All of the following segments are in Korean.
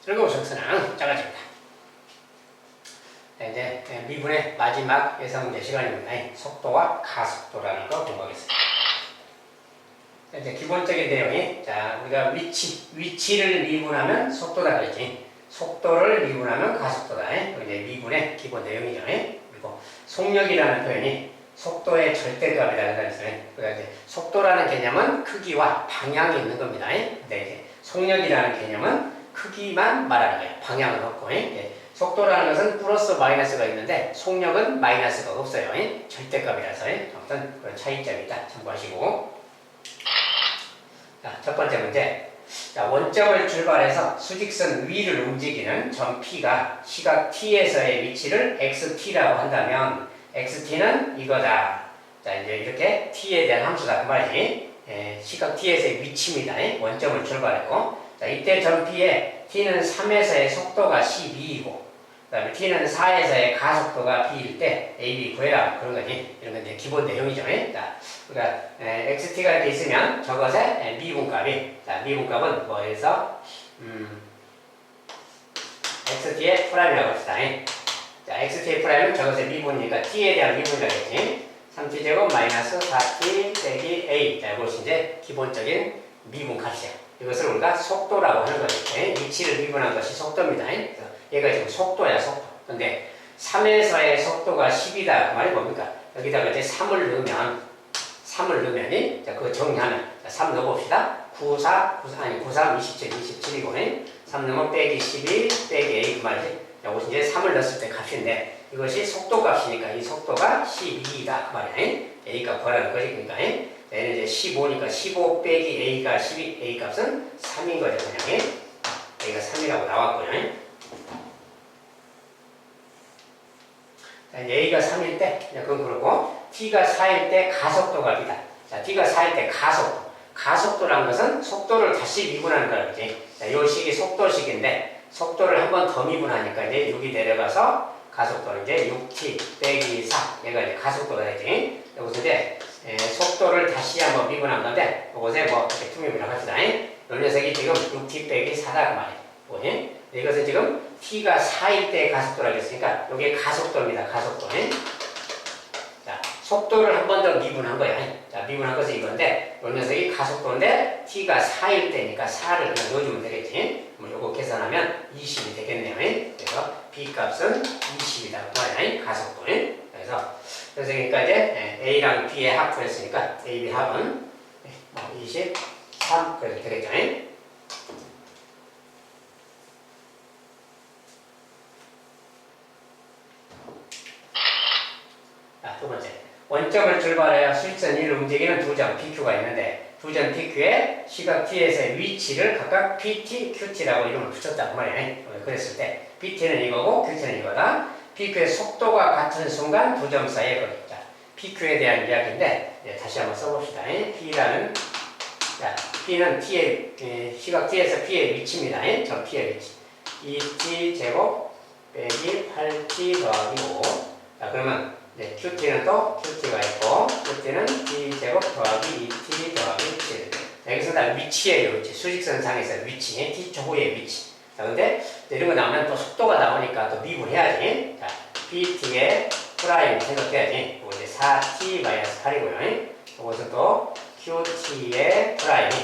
즐거운 속선항 작아집니다. 자, 이제 미분의 마지막 예상 문제 시간입니다. 속도와 가속도라는 거 공부하겠습니다. 자, 이제 기본적인 내용이, 자, 우리가 위치를 미분하면 속도다 그랬지. 속도를 미분하면 가속도다. 이제 미분의 기본 내용이죠. 그리고 속력이라는 표현이 속도의 절대값이라는 거 있어요. 그러니까 이제 속도라는 개념은 크기와 방향이 있는 겁니다. 근데 이제 속력이라는 개념은 크기만 말하는 거예요. 방향은 없고. 속도라는 것은 플러스 마이너스가 있는데 속력은 마이너스가 없어요. 절대값이라서 어떤 그런 차이점이 있다. 참고하시고. 자, 첫 번째 문제. 자, 원점을 출발해서 수직선 위를 움직이는 점 P가 시각 T에서의 위치를 XT라고 한다면 XT는 이거다. 자, 이제 이렇게 T에 대한 함수다. 그 말이지. 시각 T에서의 위치입니다. 원점을 출발했고. 자, 이때 점 P에 T는 3에서의 속도가 12이고, 그 다음에 T는 4에서의 가속도가 B일 때 AB 구해라. 그런 거지. 이런 건 이제 기본 내용이죠. 자, 그러니까 XT가 이렇게 있으면 저것의 미분값이, 자, 미분값은 뭐에서 XT의 프라임이라고 합시다. 자, XT의 프라임은 저것의 미분이니까 T에 대한 미분이라겠지. 3T제곱 마이너스 4T 빼기 A. 자, 이것이 이제 기본적인 미분값이야. 이것을 우리가 속도라고 하는 거지. 위치를 미분한 것이 속도입니다. 그래서 얘가 지금 속도야, 속도. 근데 3에서의 속도가 10이다. 그 말이 뭡니까? 여기다가 이제 3을 넣으면, 자, 그거 정리하면, 자, 3 넣어봅시다. 9, 3, 27, 27이고, 3 넣으면 빼기 12, 빼기 A. 그 말이지. 자, 이것이 이제 3을 넣었을 때 값인데, 이것이 속도 값이니까 이 속도가 12이다. 그 말이야. A 값 구하라는 거지. 그러니까. 얘는 이제 15니까 15 빼기 A가 12, A 값은 3인 거죠. 그냥. A가 3이라고 나왔고요. 자, A가 3일 때, 그건 그렇고, T가 4일 때 가속도가 B다. 자, T가 4일 때 가속도. 가속도란 것은 속도를 다시 미분하는 거라지. 자, 요 식이 속도식인데, 속도를 한 번 더 미분하니까 이제 6이 내려가서 가속도는 이제 6T 빼기 4. 얘가 이제 가속도가 되지. 여기서 이제 속도를 다시 한번 미분한 건데, 이것에 뭐, 이렇게 투미분이라고 합시다. 이 녀석이 지금 6T 빼기 4다. 그 말이에요. 이것은 지금 T가 4일 때 가속도라고 했으니까 이게 가속도입니다. 가속도. 자, 속도를 한 번 더 미분한 거야. 자, 미분한 것은 이건데 이 녀석이 가속도인데 T가 4일 때니까 4를 그냥 넣어주면 되겠지. 그럼 이거 계산하면 20이 되겠네요. 그래서 B 값은 20이다. 그 가속도. 그래서 그러니까 이제 A랑 B의 합을 했으니까 A, B 합은 23 그래서 되겠죠. 자, 두 번째. 원점을 출발하여 수직선 위를 움직이는 두 점 PQ가 있는데 두 점 PQ의 시각 T에서의 위치를 각각 PT, QT라고 이름을 붙였단 말이에요. 그랬을 때 PT는 이거고 QT는 이거다. PQ의 속도가 같은 순간 두 점 사이의 거리. 자, PQ에 대한 이야기인데 다시 한번 써봅시다. P라는, 자, P는 T의 시각 T에서 P의 위치입니다. 저 P의 위치. 2T 제곱 빼기 8T 더하기 5. 자, 그러면 QT는 또 QT가 있고 QT는 T제곱 더하기 2T 더하기 7. 여기서 다 위치예요. 위치. 수직선상에서 위치. T초고의 위치. 자, 근데 이런 거 나오면 또 속도가 나오니까 또 미분해야지. 자, PT의 프라임 생각해야지. 이거 이제 4T-8이고요. 이것은 또 QT의 프라임이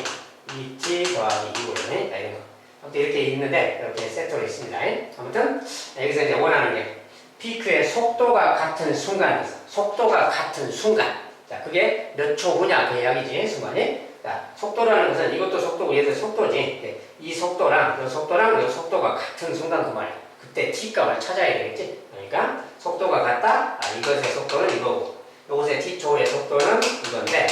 2T 더하기 2고요. 자, 이런 거. 아무튼 이렇게 있는데 이렇게 세트로 있습니다. 아무튼 여기서 이제 원하는 게 PQ의 속도가 같은 순간에서, 속도가 같은 순간. 자, 그게 몇 초 후냐, 그 이야기지, 순간이. 자, 속도라는 것은 이것도 속도고 얘도 속도지. 이 속도랑 이 속도가 같은 순간 그 말이야. 그때 T값을 찾아야 되겠지. 그러니까 속도가 같다. 이것의 속도는 이거고, 이것의 T초의 속도는 이건데,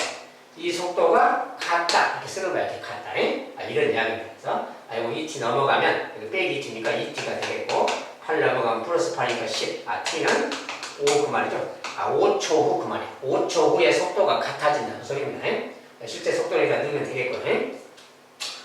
이 속도가 같다. 이렇게 쓰는 거야, 이렇게 같다. 이런 이야기입니다. 그래서, 이거 2T 넘어가면, 여기 빼기 2T니까 2T가 되겠고, 8 넘어가면 플러스 8이니까 10. T는 5 그 말이죠. 5초 후 그 말이에요. 5초 후에 속도가 같아진다는 소리입니다. 실제 속도니까 넣으면 되겠거든요.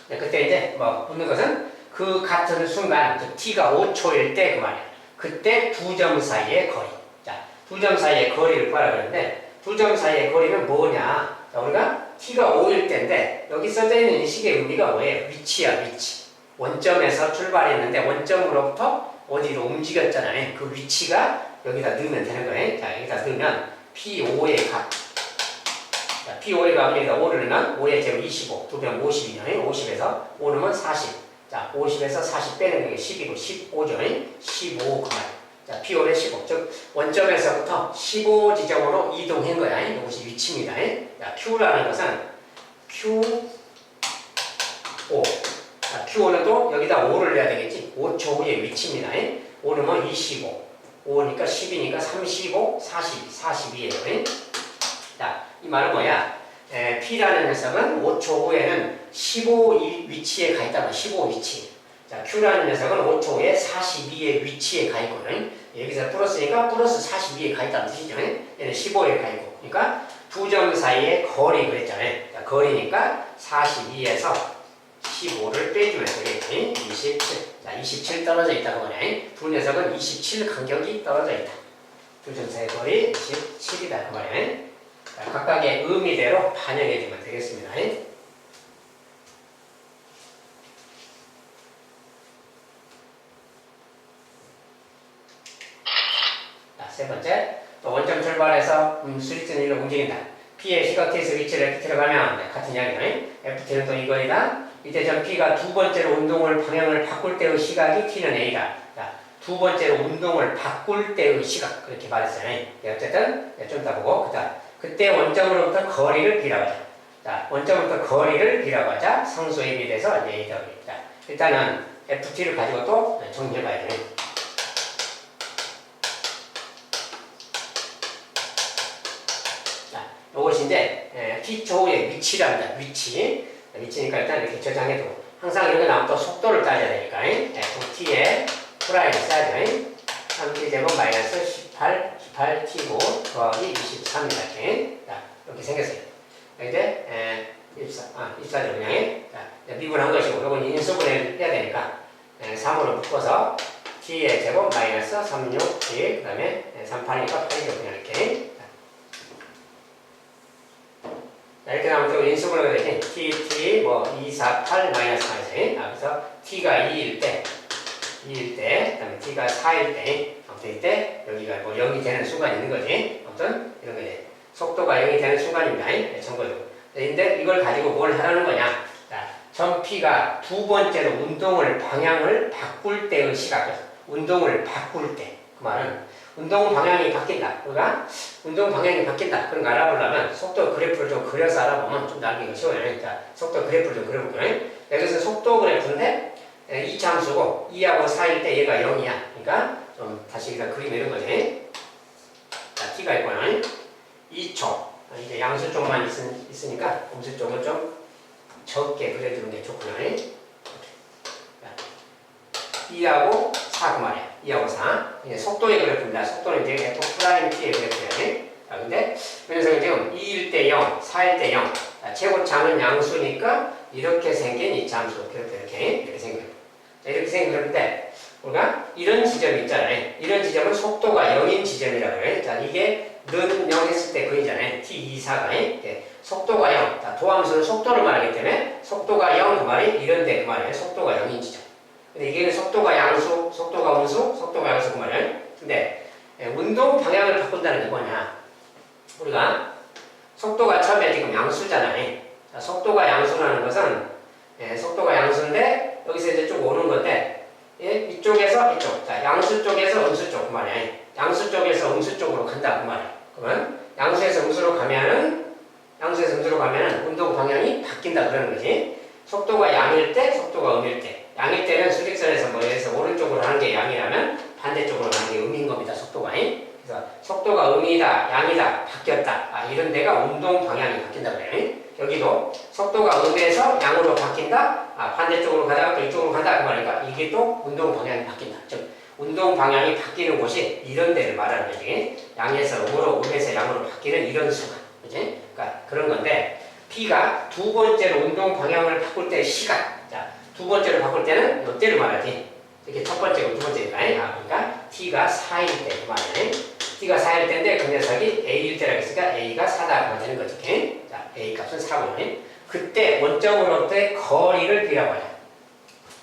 그때 이제 뭐 묻는 것은 그 같은 순간, T가 5초일 때 그 말이에요. 그때 두 점 사이의 거리. 자, 두 점 사이의 거리를 구하라 그러는데 두 점 사이의 거리는 뭐냐? 자, 우리가 T가 5일 때인데 여기 써져 있는 이 식의 의미가 뭐예요? 위치야, 위치. 원점에서 출발했는데 원점으로부터 어디로 움직였잖아요. 그 위치가 여기다 넣으면 되는 거예요. 자, 여기다 넣으면 P5의 값. 자, P5의 값은 여기다 5를 넣으면 5의 제곱 25, 두 배면 50이죠. 50에서 5 넣으면 40. 자, 50에서 40 빼는 게 10이고 15죠. 15 그만. 자, P5의 15. 즉, 원점에서부터 15 지점으로 이동한 거야. 이것이 위치입니다. 자, Q라는 것은 Q5. 자, Q5는 또 여기다 5를 내야 되겠지. 5초 후의 위치입니다. 5 넣으면 25. 5니까 10이니까 35, 42예요. 자, 이 말은 뭐야? P라는 녀석은 5초 후에는 15 위치에 가 있다고. 15 위치. 자, Q라는 녀석은 5초 후에 42의 위치에 가 있거든. 여기서 플러스니까 플러스 42에 가 있다는 뜻이죠. 얘는 15에 가 있고. 그러니까 두 점 사이의 거리 그랬잖아요. 자, 거리니까 42에서 15를 빼주면 되겠지. 27. 자, 27 떨어져 있다고 말이야. 두 녀석은 27 간격이 떨어져 있다. 두 점 사이의 거리 27이다. 그 말이야. 자, 각각의 의미대로 반영해 주면 되겠습니다. 자, 세 번째. 또 원점 출발해서 수직선 일로 움직인다. P의 시각 T에서 위치를 FT로 가면 같은 이야기네. FT는 또 이거이다. 이때 전 P가 두 번째로 운동을 방향을 바꿀 때의 시각이 T는 A다. 자, 두 번째로 운동을 바꿀 때의 시각 그렇게 말했어요. 어쨌든 좀 이따 보고 그때 원점으로부터 거리를 B라고 하자. 자, 원점으로부터 거리를 B라고 하자. 상수 A에 대해서 이제 A라고 하자. 자, 일단은 FT를 가지고 또 정리해봐야 돼. 이것이 이제 T초의 위치랍니다. 위치니까 일단 이렇게 저장해두고 항상 이렇게 나오면 또 속도를 따져야 되니까 T의 프라임을 써야죠. 3T제곱 마이너스 18T고 더하기 23이다. 자, 이렇게 생겼어요. 이제 24죠 그냥. 자, 미분한 것이고 이건 인수분해를 해야 되니까 3으로 묶어서 T의 제곱 마이너스 36T 그 다음에 38이니까 8이죠 그냥 이렇게. 이렇게 나오면 또 인수분해가 되지. T, 2, 4, 8, 마이너스 마이너스. 그래서 T가 2일 때, 그 다음에 T가 4일 때, 아무튼 이때 여기가 뭐 0이 되는 순간이 있는 거지. 아무튼 이런 게 돼. 속도가 0이 되는 순간입니다. 참고적으로. 근데 이걸 가지고 뭘 하라는 거냐. 자, 전 P가 두 번째로 운동을 방향을 바꿀 때의 시각. 운동을 바꿀 때. 그 말은 운동 방향이 바뀐다. 그러니까 운동 방향이 바뀐다. 그런 거 알아보려면 속도 그래프를 좀 그려서 알아보면 좀 알기가 쉬워요. 자, 속도 그래프를 좀 그려볼게요. 여기서 속도 그래프인데 이차함수고 2하고 4일 때 얘가 0이야. 그러니까 좀 다시 여기다 그리면 이런 거지. 자, T가 있고요. 2초. 이제 양수 쪽만 있으니까 음수 쪽을 좀 적게 그려주는 게 좋고요. 2하고 4 그 말이야. 2하고 4. 이제 속도의 그래프입니다. 속도는 이제 F 프라임 T의 그래프야. 자, 근데 이 녀석은 지금 2일 때 0, 4일 때 0. 자, 최고차는 양수니까 이렇게 생긴 이 함수 그래프 이렇게 생겨요. 자, 이렇게 생긴 그래프인데 우리가 이런 지점이 있잖아요. 이런 지점은 속도가 0인 지점이라고 해요. 자, 이게 는 0 했을 때 그이잖아요. T24가. 속도가 0. 자, 도함수는 속도를 말하기 때문에 속도가 0 그 말이 이런데 그 말이에요. 속도가 0인 지점. 근데 이게 속도가 양수, 속도가 음수, 속도가 양수 그 말이에요. 근데 운동 방향을 바꾼다는 게 뭐냐? 우리가 속도가 처음에 지금 양수잖아요. 자, 속도가 양수라는 것은 속도가 양수인데 여기서 이제 쭉 오는 건데 이쪽에서 이쪽, 자, 양수 쪽에서 음수 쪽 그 말이에요. 양수 쪽에서 음수 쪽으로 간다 그 말이에요. 그러면 양수에서 음수로 가면은 운동 방향이 바뀐다 그러는 거지. 속도가 양일 때, 속도가 음일 때. 양일 때는 수직선에서 뭐 여기서 오른쪽으로 하는 게 양이라면 반대쪽으로 가는 게 음인 겁니다. 속도가. 그래서 속도가 음이다, 양이다, 바뀌었다. 이런 데가 운동 방향이 바뀐다 그래요. 여기도 속도가 음에서 양으로 바뀐다. 반대쪽으로 가다가 또 이쪽으로 간다 그 말이니까 이게 또 운동 방향이 바뀐다. 즉 운동 방향이 바뀌는 곳이 이런 데를 말하는 거지. 양에서 음으로, 음에서 양으로 바뀌는 이런 순간. 그지? 그러니까 그런 건데 P가 두 번째로 운동 방향을 바꿀 때 시간. 자, 두 번째로 바꿀 때는 이때를 말하지. 이렇게 첫 번째고 두 번째니까. 그러니까 T가 4일 때 그 말이네. T가 4일 때인데 그 녀석이 A일 때라고 했으니까 A가 4다 되는 거지. 자, A 값은 4고요. 그때 원점으로부터의 거리를 B라고 하자.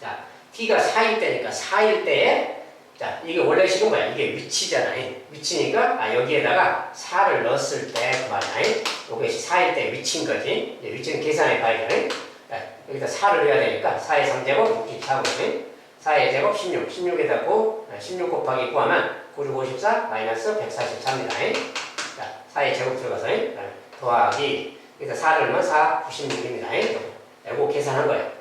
자, t가 4일 때니까 4일 때에 자, 이게 원래 식은 뭐야? 이게 위치잖아. 위치니까, 여기에다가 4를 넣었을 때, 그 말이야. 이것이 4일 때 위치인 거지. 이제 위치는 계산해 봐야죠. 여기다 4를 넣어야 되니까, 4의 3제곱, 64고, 4의 제곱, 16. 16에다 9, 16 곱하기 9 하면, 9를 54, 마이너스 144입니다. 자, 4의 제곱 들어가서, 더하기, 여기다 4를 넣으면 4, 96입니다. 이거 계산한 거예요.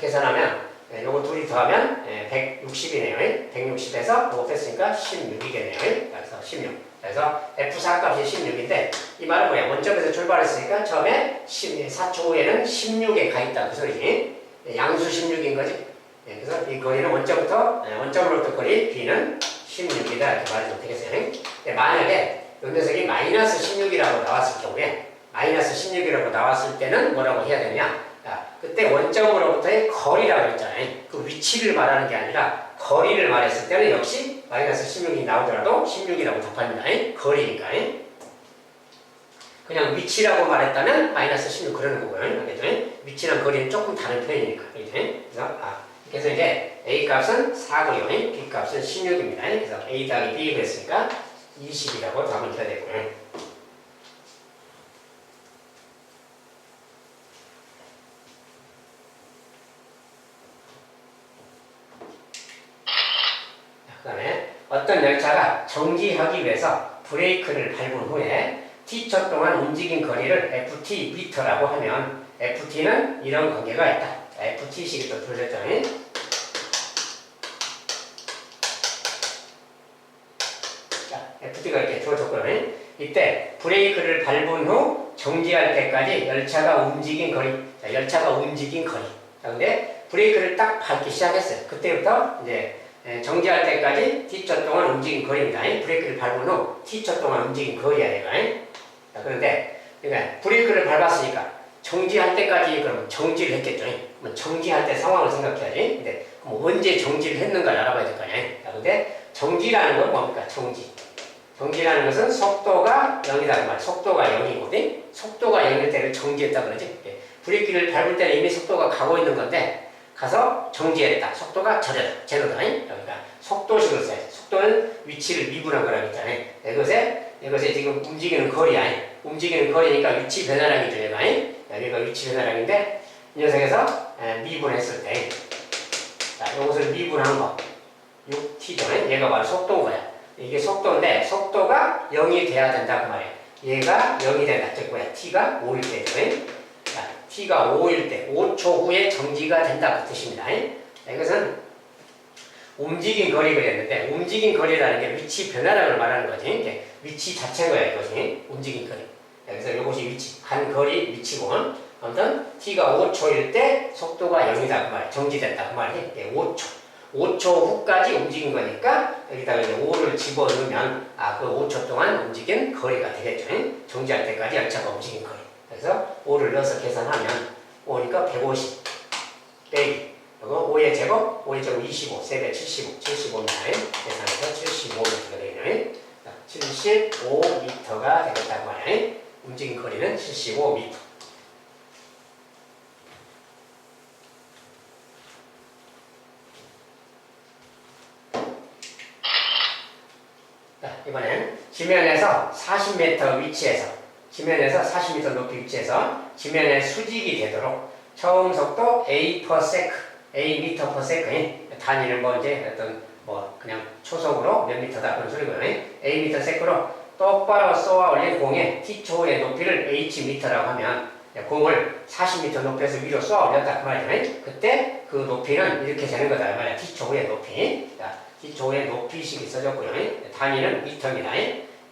계산하면, 요거 둘이 더하면 160이네요. 160에서 요거 뺐으니까 16이겠네요. 그래서 16. 그래서 F4 값이 16인데 이 말은 뭐야? 원점에서 출발했으니까 처음에 4초 후에는 16에 가 있다 그 소리지. 양수 16인 거지. 그래서 이 거리는 원점으로부터 거리 B는 16이다 이렇게 말해주면 되겠어요. 만약에 이 녀석이 마이너스 16이라고 나왔을 경우에 마이너스 16이라고 나왔을 때는 뭐라고 해야 되냐? 그때 원점으로부터의 거리라고 했잖아요. 그 위치를 말하는 게 아니라 거리를 말했을 때는 역시 마이너스 16이 나오더라도 16이라고 답합니다. 거리니까. 그냥 위치라고 말했다면 마이너스 16 그러는 거고요. 알겠죠? 위치랑 거리는 조금 다른 표현이니까. 그래서 이제 A 값은 4고요. B 값은 16입니다. 그래서 A 더하기 B 그랬으니까 20이라고 답을 줘야 되고요. 그 다음에 어떤 열차가 정지하기 위해서 브레이크를 밟은 후에 t초 동안 움직인 거리를 ft 미터라고 하면 ft는 이런 관계가 있다. ft식이 또 들어졌죠. 자, ft가 이렇게 주어졌고요. 이때 브레이크를 밟은 후 정지할 때까지 열차가 움직인 거리. 자, 열차가 움직인 거리. 자, 근데 브레이크를 딱 밟기 시작했어요. 그때부터 이제 정지할 때까지 t초 동안 움직인 거리입니다. 브레이크를 밟은 후 t초 동안 움직인 거리야 얘가. 자, 그런데 그러니까 브레이크를 밟았으니까 정지할 때까지 그럼 정지를 했겠죠. 그럼 정지할 때 상황을 생각해야지. 근데 그럼 언제 정지를 했는가를 알아봐야 될 거 아니야. 자, 근데 정지라는 건 뭡니까? 정지라는 것은 속도가 0이다 그 말. 속도가 0이거든. 속도가 0일 때를 정지했다 그러지. 브레이크를 밟을 때는 이미 속도가 가고 있는 건데 가서 정지했다. 속도가 제로다. 그러니까 속도식을 써야 돼. 속도는 위치를 미분한 거라고 했잖아요. 이것에 지금 움직이는 거리야. 움직이는 거리니까 위치 변화량이죠. 여기가 위치 변화량인데 이 녀석에서 미분했을 때 자, 이것을 미분한 거 6t죠. 얘가 바로 속도인 거야. 이게 속도인데 속도가 0이 돼야 된다 그 말이야. 얘가 0이 된다. 즉 뭐야? t가 5일 때죠. t가 5일 때, 5초 후에 정지가 된다 그 뜻입니다. 이것은 움직인 거리 그랬는데 움직인 거리라는 게 위치 변화량을 말하는 거지. 위치 자체가 이것이 움직인 거리. 그래서 이것이 위치, 간 거리 위치고 아무튼 t가 5초일 때 속도가 0이다 그 말, 정지됐다 그 말이 5초 후까지 움직인 거니까 여기다가 이제 5를 집어넣으면 그 5초 동안 움직인 거리가 되겠죠. 정지할 때까지 열차가 움직인 거리. 그래서 5를 넣어서 계산하면 5니까 150 빼기 그리고 5의 제곱, 5의 제곱 25, 3배 75입니다. 계산해서 75m가 되겠네요. 75m가 되겠다고 말이에요. 움직인 거리는 75m. 자, 이번엔 지면에서 40m 위치에서 지면에서 40m 높이 위치에서 지면에 수직이 되도록 처음 속도 a m per second 단위는 뭐 이제 어떤 뭐 그냥 초속으로 몇 미터다 그런 소리고요. a m sec로 똑바로 쏘아 올린 공의 t초의 높이를 h m라고 하면 공을 40m 높이에서 위로 쏘아 올렸다 그 말이죠. 그때 그 높이는 이렇게 되는 거다 그 말이야. t초의 높이. 자, t초의 높이식이 써졌고요. 단위는 미터입니다.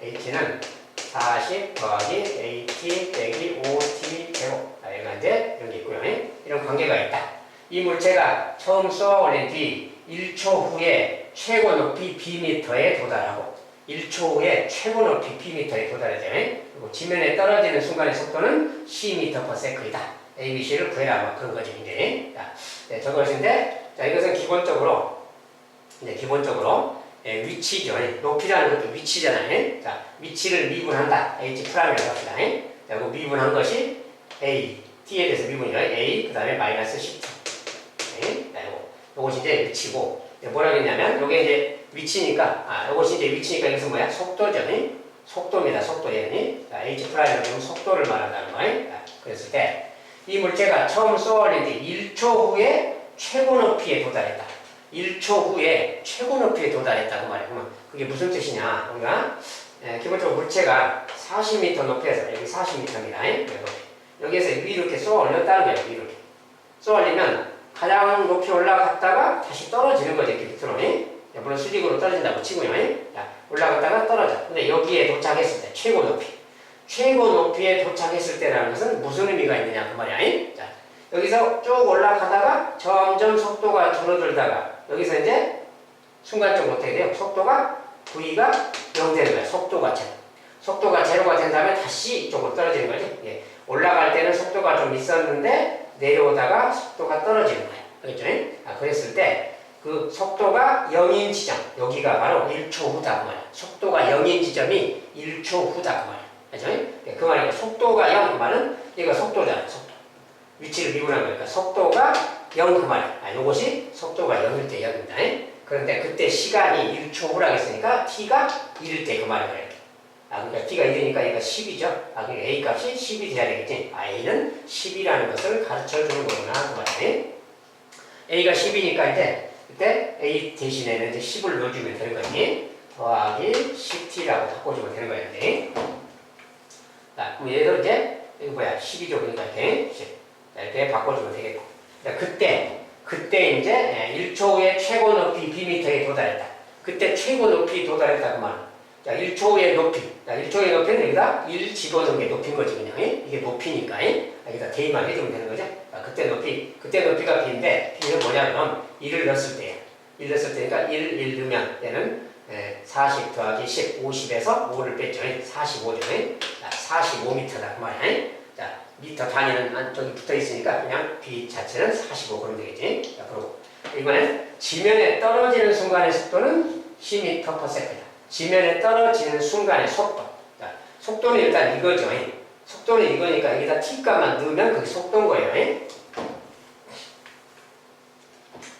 h는 40 더하기 AT 빼기 OT 제곱. 얘가 이제 이런 게 있고요. 이런 관계가 있다. 이 물체가 처음 쏘아 올린 뒤 1초 후에 최고 높이 Bm에 도달하고 1초 후에 최고 높이 Bm에 도달하죠. 그리고 지면에 떨어지는 순간의 속도는 Cm per sec이다. ABC를 구해라. 뭐 그런 거죠. 이제. 자, 네, 저것인데, 자, 이것은 기본적으로 위치죠. 높이라는 것도 위치잖아요. 자, 위치를 미분한다. H'이라고 합시다. 그리고 미분한 것이 A, T에 대해서 미분이요. A, 그 다음에 마이너스 10T. 그리고 요것이 이제 위치고, 뭐라고 했냐면, 요게 이제 위치니까, 요것이 이제 위치니까 여기서 뭐야? 속도죠. 속도입니다. 속도 얘는. H 프라임을 보면 속도를 말한다는 거예요. 그랬을 때, 이 물체가 처음 쏘아올린 뒤 1초 후에 최고 높이에 도달했다. 1초 후에 최고 높이에 도달했다고 말이야. 그게 무슨 뜻이냐? 우리가 기본적으로 물체가 40m 높이에서 여기 40m입니다. 여기에서 위로 이렇게 쏘아 올렸다는 거예요. 위로 이렇게 쏘아 올리면 가장 높이 올라갔다가 다시 떨어지는 거죠. 이렇게 밑으로. 물론 수직으로 떨어진다고 치고요. 올라갔다가 떨어져. 근데 여기에 도착했을 때 최고 높이에 도착했을 때라는 것은 무슨 의미가 있느냐 그 말이야. 자, 여기서 쭉 올라가다가 점점 속도가 줄어들다가 여기서 이제 순간적으로 어떻게 돼요? 속도가 V가 0 되는 거야. 속도가 제로가 된 다음에 다시 이쪽으로 떨어지는 거지. 올라갈 때는 속도가 좀 있었는데 내려오다가 속도가 떨어지는 거야. 알겠죠? 그랬을 때 그 속도가 0인 지점, 여기가 바로 1초 후다 그 말이야. 속도가 0인 지점이 1초 후다 그 말이야. 알죠? 그 말이니까 속도가 0 그 말은 얘가 속도잖아. 속도. 위치를 미분한 거니까 속도가 0 그 말이야. 요것이 속도가 0일 때 0입니다. 그런데 그때 시간이 1초 후라고 했으니까 t가 1일 때 그 말이에요. 그러니까 t가 1이니까 얘가 10이죠. 그러니까 a 값이 10이 돼야 되겠지. a는 10이라는 것을 가르쳐 주는 거구나 그 말이에요. a가 10이니까 이제 그때 a 대신에는 이제 10을 넣어주면 되는 거지. 더하기 10t라고 바꿔주면 되는 거예요. 자, 그럼 얘도 이제 이거 뭐야? 10이죠. 그러니까 이렇게 10. 이렇게 바꿔주면 되겠고. 그때 이제 1초 후에 최고 높이 bm에 도달했다. 그때 최고 높이 도달했다 그 말. 자, 1초 후의 높이. 자, 1초 후의 높이는 여기다 1 집어넣은 게 높인 거지 그냥. 이게 높이니까. 여기다 대입만 해주면 되는 거죠. 자, 그때 높이가 b인데 b는 뭐냐 그럼 1을 넣었을 때야. 1 넣었을 때니까 1 넣으면 얘는 40 더하기 10, 50에서 5를 뺐죠. 45죠. 45m다 그 말이야. 자, 미터 단위는 안쪽에 붙어 있으니까 그냥 b 자체는 45 그러면 되겠지. 자, 그리고 이번엔 지면에 떨어지는 순간의 속도는 10m/s다. 지면에 떨어지는 순간의 속도. 자, 속도는 일단 이거죠. 속도는 이거니까 여기다 t값만 넣으면 그게 속도인 거예요.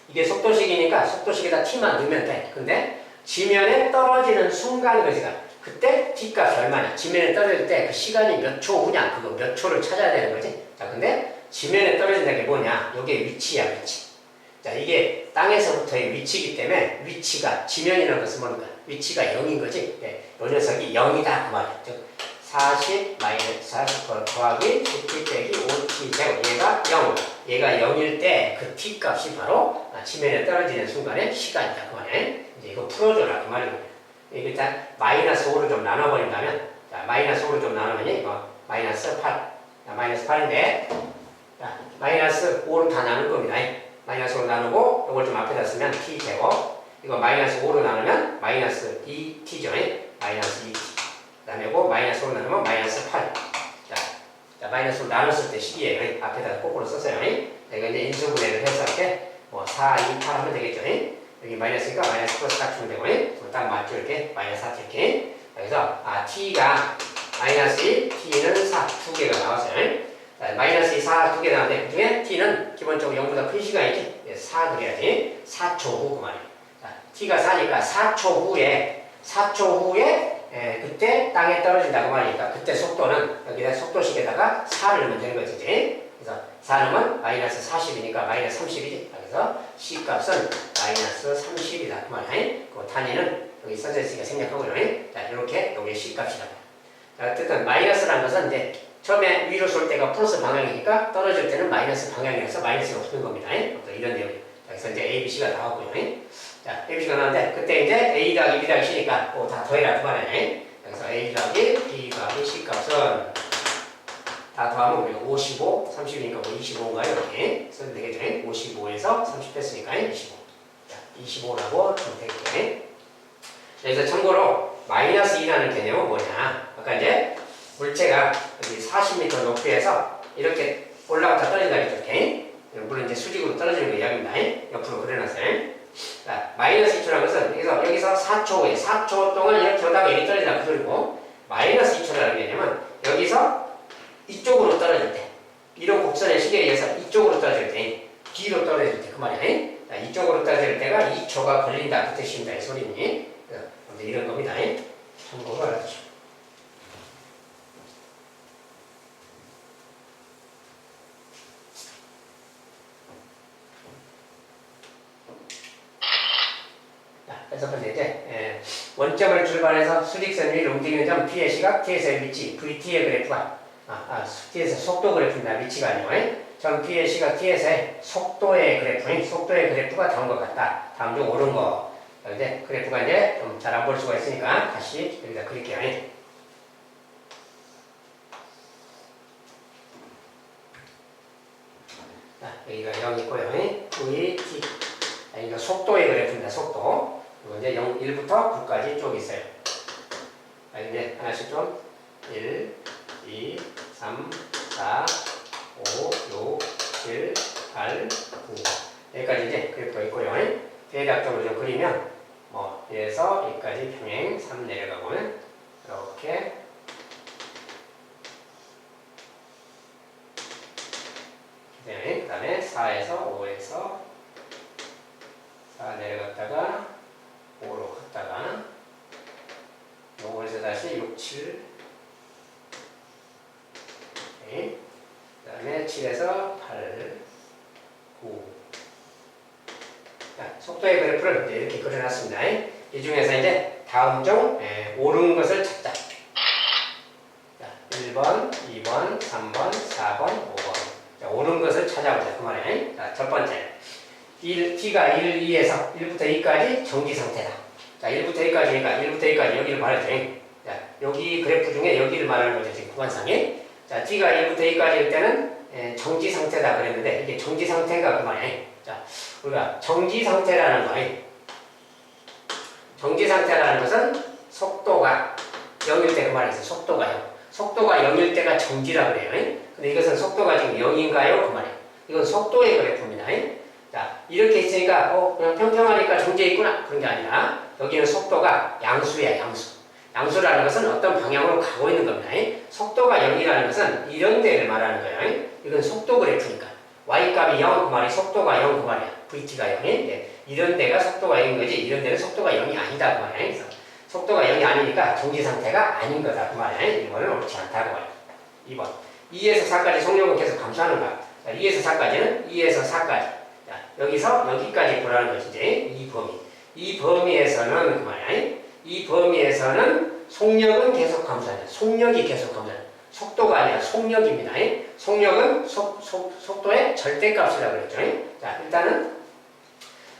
이게 속도식이니까 속도식에다 t만 넣으면 돼. 근데 지면에 떨어지는 순간 거지가 그때 t값이 얼마냐? 지면에 떨어질 때 그 시간이 몇 초 후냐? 그거 몇 초를 찾아야 되는 거지. 자, 근데 지면에 떨어진다는 게 뭐냐? 이게 위치야, 위치. 자, 이게 땅에서부터의 위치이기 때문에 위치가 지면이라는 것은 뭔가 위치가 0인 거지. 이 녀석이 0이다 그 말이야. 즉 40 더하기 10t 빼기 5t 제곱 얘가 0. 얘가 0일 때 그 t 값이 바로 지면에 떨어지는 순간의 시간이다 그 말이야. 이제 이거 풀어줘라 그 말이야. 일단 마이너스 5를 좀 나눠버린다면, 자, 마이너스 5를 좀 나누면 이거 마이너스 8. 자, 마이너스 8인데, 자, 마이너스 5를 다 나눌 겁니다. 마이너스 5를 나누고 이걸 좀 앞에다 쓰면 t 제곱. 이거 마이너스 5로 나누면 마이너스 2t죠. 마이너스 2t. 그 다음에 이거 마이너스 5로 나누면 마이너스 8. 자, 마이너스 5로 나눴을 때 10이에요. 앞에다가 거꾸로 썼어요. 자, 이거 이제 인수분해를 해서 이렇게 4, 2, 8 하면 되겠죠. 여기 마이너스니까 마이너스 플러스 딱 주면 되고, 딱 맞죠? 이렇게 마이너스 4 이렇게. 그래서 t가 마이너스 1, t는 4 두 개가 나왔어요. 자, 마이너스 2, 4 두 개 나왔는데 그 중에 t는 기본적으로 0보다 큰 시간이지. 4 그래야지. 4초 후 그 말이에요. 자, t가 4니까 4초 후에 그때 땅에 떨어진다고 말이니까 그때 속도는 여기다 속도식에다가 4를 넣으면 되는 거지. 그래서 4 넣으면 마이너스 40이니까 마이너스 30이지. 그래서 C값은 마이너스 30이다. 그 말이야. 그 단위는 여기 써져 있으니까 생략하고요. 자, 이렇게 여기 C값이다. 자, 어쨌든 마이너스라는 것은 이제 처음에 위로 쏠 때가 플러스 방향이니까 떨어질 때는 마이너스 방향이라서 마이너스가 없는 겁니다. 이런 내용이에요. 그래서 이제 A, B, C가 나왔고요. 자, A, B, C가 나왔는데 그때 이제 A 더하기 B 더하기 C니까 다 더해라 그 말이야. 그래서 A 더하기 B 더하기 C 값은 다 더하면 우리가 55, 30이니까 25인가요? 이렇게 써도 되겠죠? 55에서 30 뺐으니까 25. 자, 25라고 좀 되겠죠? 그래서 참고로 마이너스 2라는 개념은 뭐냐? 아까 이제 물체가 여기 40m 높이에서 이렇게 올라갔다 떨어진다 했죠? 이렇게. 물론 이제 수직으로 떨어지는 거 이야기입니다. 옆으로 그려놨어요. 자, 마이너스 2초라는 것은 여기서 4초 후에 4초 동안 이렇게 오다가 이렇게 떨어진다 그 소리고, 마이너스 2초라는 개념은 여기서 이쪽으로 떨어질 때, 이런 곡선의 시계에 의해서 이쪽으로 떨어질 때, 뒤로 떨어질 때 그 말이야. 이쪽으로 따질 때가 2초가 걸린다 그 뜻입니다. 이 소리니. 이런 겁니다. 참고로 알아두시고. 여섯 번째 이제 원점을 출발해서 수직선 위를 움직이는 점 P의 시각, T에서의 위치, VT의 그래프가 T에서 속도 그래프입니다. 위치가 아니고 점 P의 시각, T에서의 속도의 그래프가 다음과 같다. 다음 중 옳은 거. 이제 그래프가 이제 좀 잘 안 볼 수가 있으니까 다시 여기다 그릴게요. 여기가 0 있고요. VT. 이거 속도의 그래프입니다. 속도. 그리고 이제 0, 1부터 9까지 쭉 있어요. 이제 하나씩 좀 1, 2, 3, 4, 5, 6, 7, 8, 9 여기까지 이제 그래프가 있고요. 대략적으로 좀 그리면 여기서 여기까지 평행 3 내려가고는 이렇게 그 다음에 4에서 5에서 4 내려갔다가 5로 갔다가 5에서 다시 6, 7 그 다음에 7에서 8, 9 속도의 그래프를 이렇게 그려놨습니다. 이 중에서 이제 다음 중 옳은 것을 찾자. 1번, 2번, 3번, 4번, 5번 옳은 것을 찾아보자. 그 말이에요. 첫 번째 T가 1, 2에서 1부터 2까지 정지 상태다. 1부터 2까지니까 1부터 2까지 여기를 말하죠. 여기 그래프 중에 여기를 말하는 거죠. 지금 구간상에. T가 1부터 2까지일 때는 정지 상태다 그랬는데 이게 정지 상태가 그 말이에요. 우리가 정지 상태라는 거, 정지 상태라는 것은 속도가 0일 때 그 말이죠. 속도가 0일 때가 정지라 그래요. 근데 이것은 속도가 지금 0인가요? 그 말이에요. 이건 속도의 그래프입니다. 이렇게 있으니까 그냥 평평하니까 정지해 있구나 그런 게 아니라 여기는 속도가 양수야. 양수라는 것은 어떤 방향으로 가고 있는 겁니다. 속도가 0이라는 것은 이런 데를 말하는 거예요. 이건 속도 그래프니까 y값이 0 그 말이 속도가 0 그 말이야. vt가 0이 이런 데가 속도가 0인 거지 이런 데는 속도가 0이 아니다 그 말이야. 그래서 속도가 0이 아니니까 정지 상태가 아닌 거다 그 말이야. 이거는 옳지 않다고 말이야. 2번 2에서 4까지 속력은 계속 감소하는 거야. 2에서 4까지는 2에서 4까지 여기서 여기까지 보라는 것이지. 이 범위에서는 그 말이야. 이 범위에서는 속력은 계속 감소한다. 속력이 계속 감소한다. 속도가 아니라 속력입니다. 속력은 속도의 절대값이라고 그랬죠. 자, 일단은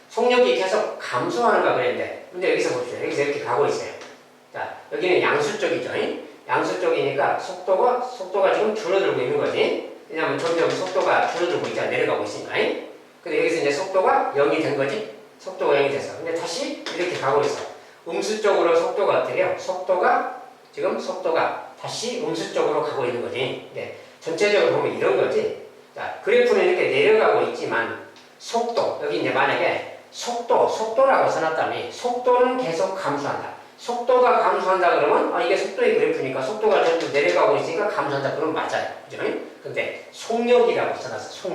속력이 계속 감소하는가 그랬는데 근데 여기서 보십시오. 여기서 이렇게 가고 있어요. 자, 여기는 양수 쪽이죠. 양수 쪽이니까 속도가 지금 줄어들고 있는 거지. 왜냐하면 점점 속도가 줄어들고 있잖아. 내려가고 있으니까. 근데 여기서 이제 속도가 0이 된 거지. 속도가 0이 됐어. 근데 다시 이렇게 가고 있어. 음수 쪽으로 속도가 어때요? 속도가 다시 음수 쪽으로 가고 있는 거지. 전체적으로 보면 이런 거지. 자, 그래프는 이렇게 내려가고 있지만 속도, 여기 이제 만약에 속도라고 써놨다면 속도는 계속 감소한다. 속도가 감소한다 그러면 이게 속도의 그래프니까 속도가 점점 내려가고 있으니까 감소한다 그러면 맞아요. 그죠? 근데 속력이라고 써놨어.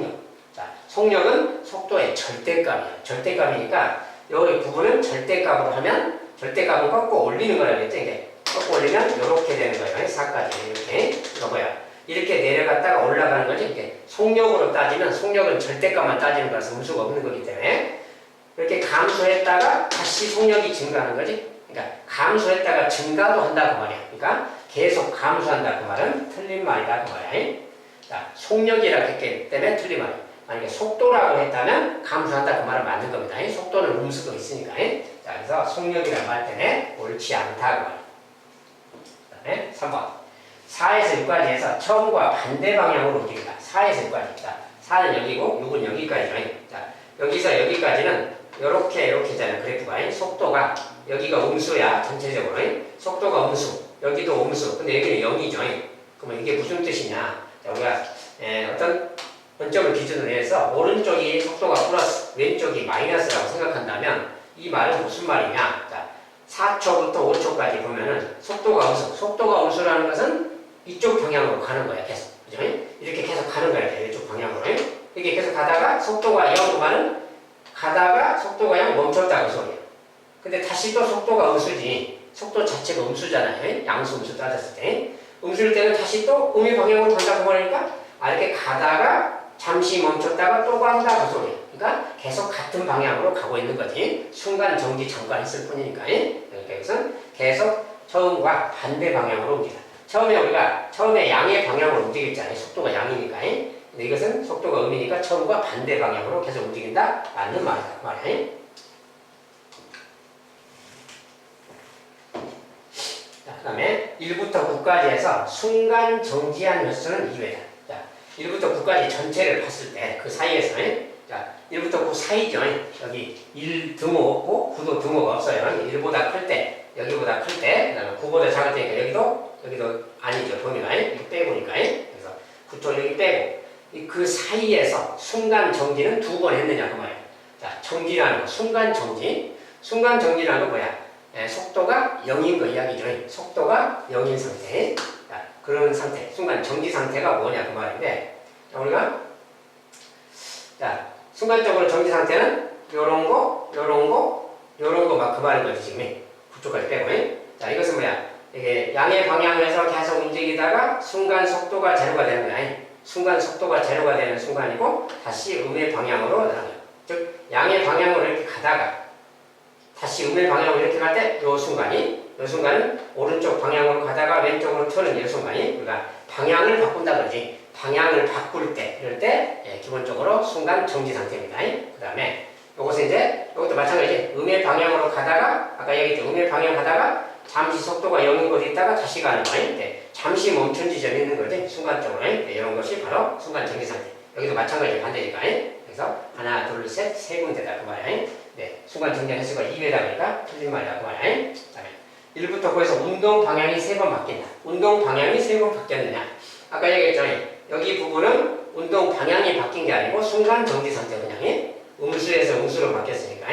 자, 속력은 속도의 절대값이야. 절대값이니까 여기 부분은 절대값으로 하면 절대값은 꺾고 올리는 거라고 했죠. 이게 꺾고 올리면 이렇게 되는 거예요. 4까지 이렇게. 이거 뭐야? 이렇게 내려갔다가 올라가는 거지. 이게 속력으로 따지면 속력은 절대값만 따지는 거라서 음수가 없는 거기 때문에 이렇게 감소했다가 다시 속력이 증가하는 거지. 그러니까 감소했다가 증가도 한다 그 말이야. 그러니까 계속 감소한다 그 말은 틀린 말이다 그 말이야. 자, 속력이라고 했기 때문에 틀린 말이야. 만약에 속도라고 했다면 감소한다 그 말은 맞는 겁니다. 속도는 음수도 있으니까. 자, 그래서 속력이라고 할 때는 옳지 않다 그 말이야. 그 다음에 3번 4에서 6까지 해서 처음과 반대 방향으로 움직인다. 4에서 6까지. 자, 4는 여기고 6은 여기까지죠. 자, 여기서 여기까지는 이렇게 있잖아요. 그래프가. 속도가 여기가 음수야. 전체적으로. 속도가 음수. 여기도 음수. 근데 여기는 0이죠. 그러면 이게 무슨 뜻이냐. 자, 우리가 어떤 원점을 기준으로 해서 오른쪽이 속도가 플러스, 왼쪽이 마이너스라고 생각한다면 이 말은 무슨 말이냐. 자, 4초부터 5초까지 보면은 속도가 음수라는 것은 이쪽 방향으로 가는 거야. 계속. 그죠? 이렇게 계속 가는 거야. 이쪽 방향으로. 이렇게 계속 가다가 속도가 0 그 말은 가다가 속도가 그냥 멈췄다 그 소리야. 근데 다시 또 속도가 음수지. 속도 자체가 음수잖아요. 양수 음수 따졌을 때. 음수일 때는 다시 또 음의 방향으로 간다고 말하니까 이렇게 가다가 잠시 멈췄다가 또 간다 그 소리야. 그러니까 계속 같은 방향으로 가고 있는 거지. 순간 정지 잠깐 있을 뿐이니까. 그러니까 이것은 계속 처음과 반대 방향으로 움직인다. 처음에 양의 방향으로 움직였잖아요. 속도가 양이니까. 근데 이것은 속도가 음이니까 처음과 반대 방향으로 계속 움직인다. 맞는 말이야. 그 다음에 1부터 9까지 해서 순간 정지한 횟수는 2회다. 자, 1부터 9까지 전체를 봤을 때 그 사이에서 자, 1부터 9 사이죠. 여기 1 등호 없고 9도 등호가 없어요. 1보다 클 때, 여기보다 클 때, 그 다음에 9보다 작을 때니까 여기도 아니죠. 범위가. 이거 빼고니까. 그래서 9쪽 여기 빼고. 그 사이에서 순간 정지는 2번 했느냐 그 말이에요. 자, 정지라는 거, 순간 정지. 순간 정지라는 건 뭐야? 속도가 0인 거 이야기죠. 속도가 0인 상태. 자, 그런 상태, 순간 정지 상태가 뭐냐 그 말인데, 자, 우리가 자, 순간적으로 정지 상태는 요런 거 막 그 말인 거지 지금. 9초까지 빼고. 자, 이것은 뭐야? 이게 양의 방향에서 계속 움직이다가 순간 속도가 제로가 되는 거야. 순간 속도가 제로가 되는 순간이고 다시 음의 방향으로 나가요. 즉 양의 방향으로 이렇게 가다가 다시 음의 방향으로 이렇게 갈 때 요 순간은 오른쪽 방향으로 가다가 왼쪽으로 트는 이 순간이 우리가 방향을 바꾼다 그러지. 방향을 바꿀 때 이럴 때 기본적으로 순간 정지 상태입니다. 그 다음에 요것은 이제 이것도 마찬가지. 음의 방향으로 가다가 아까 얘기했죠. 음의 방향 가다가 잠시 속도가 0인 곳에 있다가 다시 가는 거예요. 잠시 멈춘 지점이 있는 거지. 순간적으로. 이런 것이 바로 순간 정지 상태. 여기도 마찬가지 반대니까. 그래서 하나, 둘, 셋, 세 군데다 그 말이야. 순간 정지한 횟수가 2회다 보니까 틀린 말이야 그 말이야. 그다음에 1부터 9에서 운동 방향이 3번 바뀐다. 운동 방향이 3번 바뀌었느냐? 아까 얘기했죠. 여기 부분은 운동 방향이 바뀐 게 아니고 순간 정지 상태 그냥 음수에서 음수로 바뀌었으니까.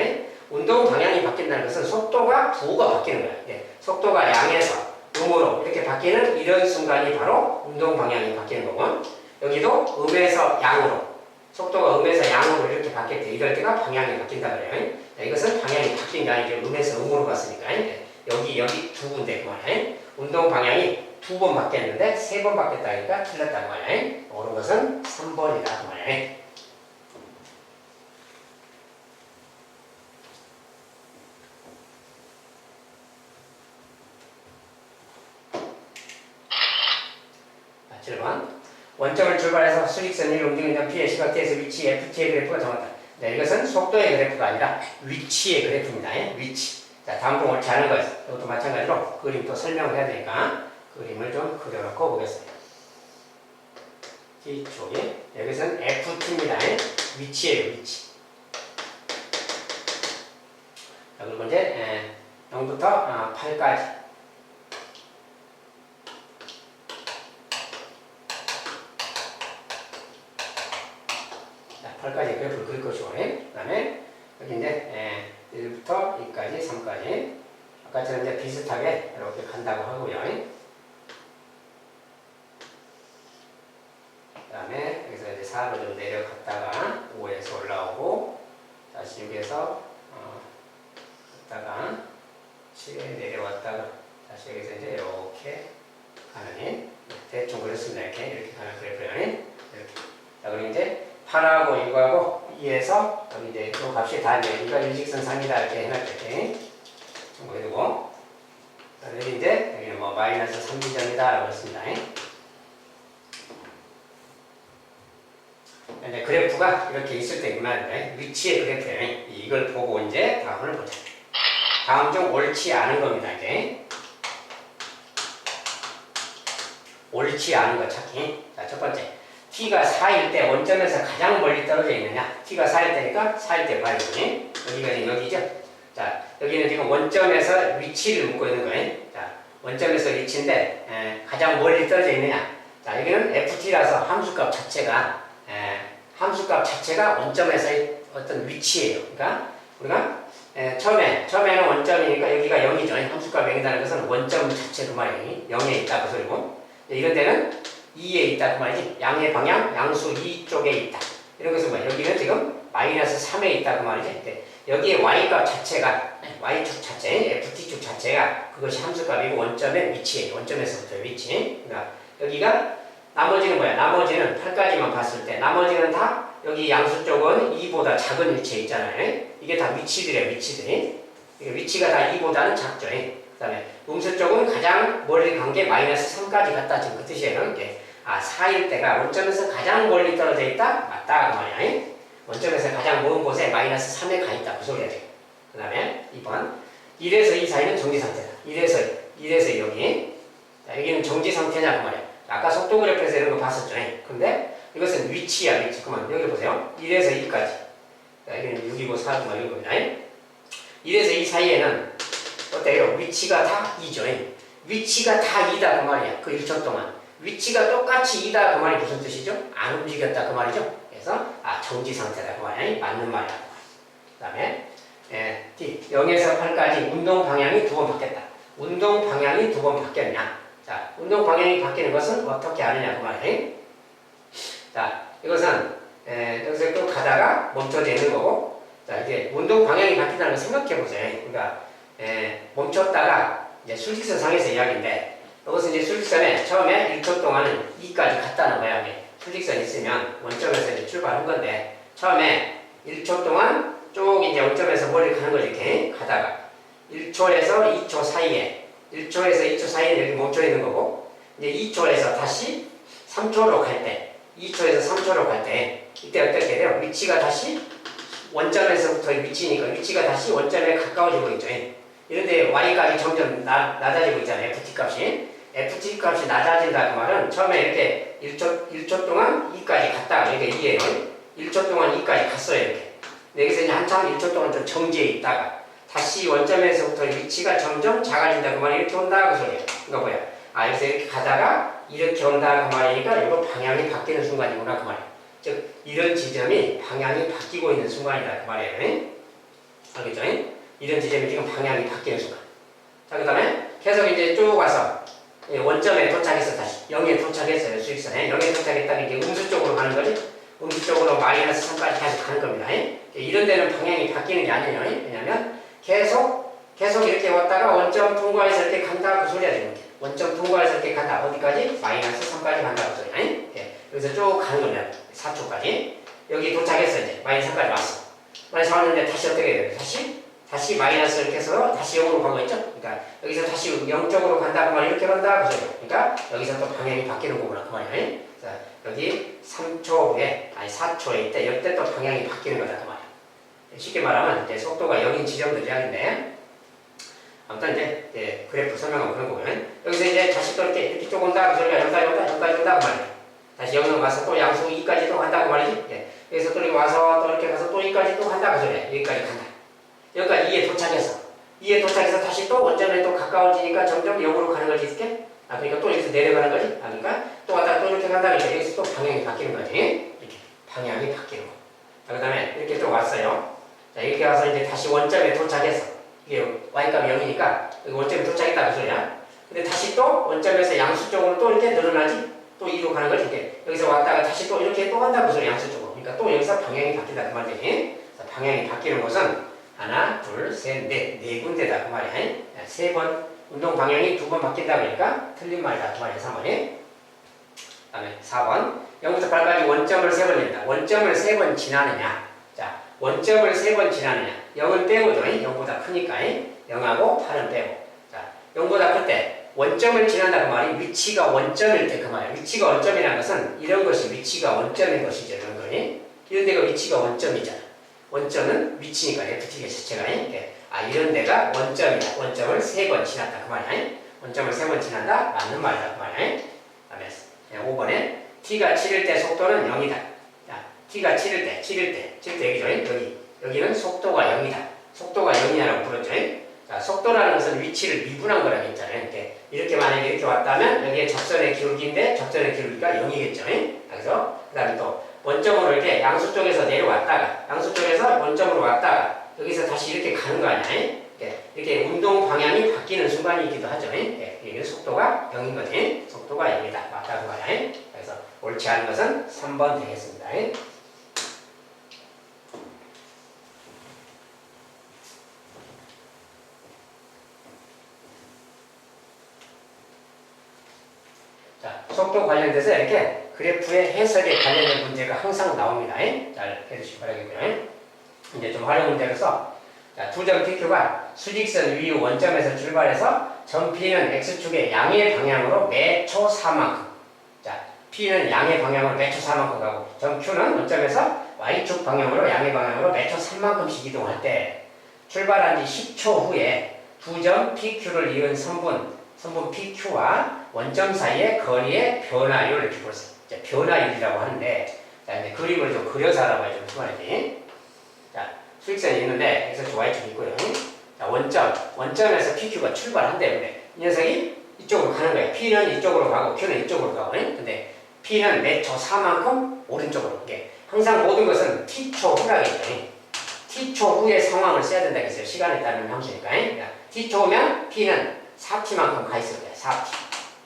운동 방향이 바뀐다는 것은 속도가 부호가 바뀌는 거야. 속도가 양에서 음으로 이렇게 바뀌는 이런 순간이 바로 운동 방향이 바뀌는 거고, 여기도 음에서 양으로, 속도가 음에서 양으로 이렇게 바뀔 때 이럴 때가 방향이 바뀐다 그래요. 이것은 방향이 바뀐 게 아니고 음에서 음으로 갔으니까 여기 두 군데 그 말이야. 운동 방향이 2번 바뀌었는데 3번 바뀌었다니까 틀렸다는 말이야. 옳은 것은 3번이다 그 말이야. 자, 7번. 원점을 출발해서 수직선 위로 움직이는 P의 시각대에서 위치 FT의 그래프가 정확하다. 네, 이것은 속도의 그래프가 아니라 위치의 그래프입니다. 위치. 자, 다음 좀 옳지 않은 거예요. 이것도 마찬가지로 그림 또 설명을 해야 되니까 그림을 좀 그려놓고 보겠습니다. 뒤쪽에 여기서는 FT입니다. 위치예요, 위치. 자, 그리고 이제 0부터 8까지. 자, 8까지 그래프를 그릴 것이고, 그 다음에 여기 이제 1부터 2까지, 3까지. 아까처럼 이제 비슷하게 이렇게 간다고 하고요. 그 다음에 여기서 이제 4로 좀 내려갔다가 5에서 올라오고, 다시 6에서 갔다가 7에 내려왔다가 다시 여기서 이제 이렇게 가는, 대충 그렸습니다. 이렇게 가는 그래프예요. 이렇게. 자, 그리고 이제 8하고 6하고 2에서 여기 이제 그 값이 다 여기가 일직선상이다 이렇게 해놨겠지. 그리고 여기 이제 여기는 뭐 마이너스 3지점이다 라고 했습니다. 이제 그래프가 이렇게 있을 때 이 말인데 위치의 그래프예요. 이걸 보고 이제 다음을 보자. 다음 중 옳지 않은 겁니다. 이제 옳지 않은 거 찾기. 자, 첫 번째. T가 4일 때 원점에서 가장 멀리 떨어져 있느냐? T가 4일 때니까 4일 때 봐야지. 여기가 지금 여기죠? 자, 여기는 지금 원점에서 위치를 묻고 있는 거예요. 자, 원점에서 위치인데 가장 멀리 떨어져 있느냐? 자, 여기는 FT라서 함수값 자체가 원점에서의 어떤 위치예요. 그러니까 우리가 처음에는 원점이니까 여기가 0이죠. 함수값 0이라는 것은 원점 자체 그 말이에요. 0에 있다 그 소리고. 이런 데는 2에 있다 그 말이지. 양의 방향, 양수 2 쪽에 있다. 이런 것은 뭐야? 여기는 지금 마이너스 3에 있다 그 말이지. 근데 여기에 y값 자체가 y축 자체, ft축 자체가 그것이 함수값이고 원점의 위치예요. 원점에서부터 위치. 그러니까 여기가 나머지는 뭐야? 나머지는 8까지만 봤을 때 나머지는 다 여기 양수 쪽은 2보다 작은 위치에 있잖아요. 이게 다 위치들이에요. 위치들이. 위치가 다 2보다는 작죠. 그 다음에 음수 쪽은 가장 멀리 간 게 마이너스 3까지 갔다. 지금 그 뜻이에요. 이게 4일 때가 원점에서 가장 멀리 떨어져 있다? 맞다. 그 말이야. 원점에서 가장 먼 곳에 마이너스 3에 가 있다. 그 소리야. 그 다음에 2번 1에서 2 사이는 정지 상태다. 1에서 여기. 자, 여기는 정지 상태냐 그 말이야. 아까 속도 그래프에서 이런 거 봤었죠. 근데 이것은 위치야. 위치. 그만 여기 보세요. 1에서 2까지. 자, 여기는 6이고 4고 막 이런 겁니다. 1에서 2 사이에는 어때요? 위치가 다 2죠. 위치가 다 2다 그 말이야. 그 1초 동안. 위치가 똑같이 2다 그 말이 무슨 뜻이죠? 안 움직였다 그 말이죠. 그래서 정지 상태다 그 말이야. 맞는 말이야. 그 다음에 D 0에서 8까지 운동 방향이 두 번 바뀌었다. 운동 방향이 두 번 바뀌었냐? 자, 운동 방향이 바뀌는 것은 어떻게 아느냐 그 말이야. 자, 이것은 여기서 또 가다가 멈춰져 있는 거고, 자, 이제 운동 방향이 바뀐다는 걸 생각해 보세요. 그러니까 멈췄다가 이제 수직선 상에서 이야기인데, 이것은 이제 수직선에 처음에 1초 동안은 2까지 갔다는 거야. 수직선 있으면 원점에서 이제 출발한 건데, 처음에 1초 동안 쭉 이제 원점에서 멀리 가는 거지. 이렇게 가다가 1초에서 2초 사이에, 1초에서 2초 사이에 여기 멈춰 있는 거고, 이제 2초에서 다시 3초로 갈 때, 2초에서 3초로 갈 때, 이때 어떻게 돼요? 위치가 다시 원점에서부터 위치니까 위치가 다시 원점에 가까워지고 있죠. 이런데 y값이 점점 낮아지고 있잖아요. ft 값이 낮아진다 그 말은 처음에 이렇게 1초 동안 2까지 갔다가 이게 2예요. 1초 동안 2까지 갔어요. 이렇게. 여기서 이제 한참 1초 동안 좀 정지해 있다가 다시 원점에서부터 위치가 점점 작아진다 그 말이 이렇게 온다 그 소리야. 이거 뭐야? 여기서 이렇게 가다가 이렇게 온다 그 말이니까 이거 방향이 바뀌는 순간이구나 그 말이야. 즉 이런 지점이 방향이 바뀌고 있는 순간이다 그 말이에요. 알겠죠? 이런 지점이 지금 방향이 바뀌는 순간. 자, 그 다음에 계속 이제 쭉 와서 원점에 도착해서 다시 0에 도착했어요. 수직선에 0에 도착했다가 이제 음수 쪽으로 가는 거지. 음수 쪽으로 마이너스 3까지 계속 가는 겁니다. 이런 데는 방향이 바뀌는 게 아니에요. 왜냐면 계속 이렇게 왔다가 원점 통과해서 이렇게 간다 그 소리야 지금. 원점 통과해서 이렇게 간다. 어디까지? 마이너스 3까지 간다 그 소리야. 여기서 쭉 가는 겁니다. 4초까지. 여기 도착했어 이제. 마이너스 3까지 왔어. 마이너스 왔는데 다시 어떻게 해야 돼요? 다시 마이너스 이렇게 해서 다시 0으로 가고 있죠? 그러니까 여기서 다시 0쪽으로 간다 그 말 이렇게 간다 그 소리야. 그러니까 여기서 또 방향이 바뀌는 거구나 그 말이야. 자, 여기 3초 후에, 4초에 있대. 이때 또 방향이 바뀌는 거다 그 말이야. 쉽게 말하면 이제 속도가 0인 지점들 이야기인데, 아무튼 이제 그래프 설명하면 그런 거고요. 여기서 이제 다시 또 이렇게 쭉 온다 그 소리가 여기까지 온다 그 말이야. 다시 여기로 가서 또 양수 2까지 또 간다 그 말이지. 여기서 또 이렇게 와서 또 이렇게 가서 또 2까지 또 간다 그 소리야. 여기까지 간다. 여기까지 2에 도착해서 다시 또 원점에 또 가까워지니까 점점 0으로 가는 거지 이렇게. 그러니까 또 여기서 내려가는 거지. 그러니까 또 왔다가 또 이렇게 간다. 그러니까 여기서 또 방향이 바뀌는 거지. 이렇게 방향이 바뀌는 거. 그 다음에 이렇게 또 왔어요. 자, 이렇게 와서 이제 다시 원점에 도착해서 이게 y값이 0이니까 여기 원점에 도착했다 그 소리야. 근데 다시 또 원점에서 양수 쪽으로 또 이렇게 늘어나지. 또 2로 가는 거지. 이렇게. 여기서 왔다가 다시 또 이렇게 또 간다 그 소리야. 양수 쪽으로. 그러니까 또 여기서 방향이 바뀐다 그 말이지. 방향이 바뀌는 것은 하나, 둘, 셋, 네 군데다 그 말이야. 3번 운동 방향이 2번 바뀐다 그러니까 틀린 말이다 그 말이야. 3번이. 그 다음에 4번 0부터 8까지 원점을 3번 낸다. 원점을 3번 지나느냐. 자, 원점을 3번 지나느냐. 0은 빼고죠. 0보다 크니까 0하고 8은 빼고. 자, 0보다 클 때 원점을 지난다 그 말이 위치가 원점일 때 그 말이야. 위치가 원점이라는 것은 이런 것이 위치가 원점인 것이죠. 이런 거니. 이런 데가 위치가 원점이잖아. 원점은 위치니까 FT 자체가 이런 데가 원점이다. 원점을 3번 지났다 그 말이야. 원점을 3번 지난다 맞는 말이다 그 말이야. 그다음에 5번에 T가 7일 때 속도는 0이다. 자, T가 7일 때 여기죠. 여기는 속도가 0이다. 속도가 0이냐라고 불렀죠. 자, 속도라는 것은 위치를 미분한 거라고 했잖아요. 이렇게 만약에 이렇게 왔다면 여기에 접선의 기울기인데 접선의 기울기가 0이겠죠. 그래서 그 다음에 또 원점으로 이렇게 양수 쪽에서 내려왔다가 양수 쪽에서 원점으로 왔다가 여기서 다시 이렇게 가는 거 아니야? 이렇게 운동 방향이 바뀌는 순간이기도 하죠. 이게 속도가 0인 거지. 속도가 0이다. 맞다 그 말이야. 그래서 옳지 않은 것은 3번 되겠습니다. 자, 속도 관련돼서 이렇게 그래프의 해석에 관련된 문제가 항상 나옵니다. 잘 해주시기 바라겠고요. 이제 좀 활용 문제로서 자, 두점 PQ가 수직선 위 원점에서 출발해서 점 P는 X축의 양의 방향으로 매초 4만큼. 자, P는 양의 방향으로 매초 4만큼 가고 점 Q는 원점에서 Y축 방향으로 양의 방향으로 매초 3만큼씩 이동할 때 출발한 지 10초 후에 두 점 PQ를 이은 선분 PQ와 원점 사이의 거리의 변화율을 이렇게 볼수 있어요. 변화율이라고 하는데 자, 이제 그림을 좀 그려서 알아봐야죠. 무슨 말인지. 자, 수직선이 있는데 X축 Y축이 있고요. 자, 원점에서 PQ가 출발한대요. 근데 이 녀석이 이쪽으로 가는 거예요. P는 이쪽으로 가고 Q는 이쪽으로 가고. 근데 P는 매초 4만큼 오른쪽으로. 이게 항상 모든 것은 T초 후라겠죠. T초 후의 상황을 써야 된다고 했어요. 시간에 따른 함수니까. T초 후면 P는 4T만큼 가 있을 거예요. 4T.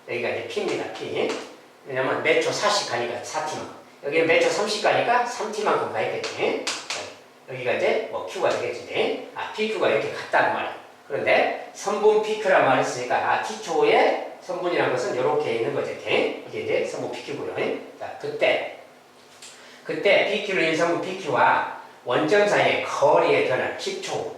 여기가 이제 P입니다. P. 왜냐면 매초 4씩 가니까 4T만큼. 여기는 매초 30 가니까 3T만큼 가 있겠지. 여기가 이제 뭐 Q가 되겠지. PQ가 이렇게 같다는 말이야. 그런데 선분 PQ란 말을 했으니까 T초에 선분이라는 것은 이렇게 있는 거지. 이게 이제 선분 PQ고요. 자, 그때 PQ를 인 선분 PQ와 원점 사이의 거리의 변화 10초.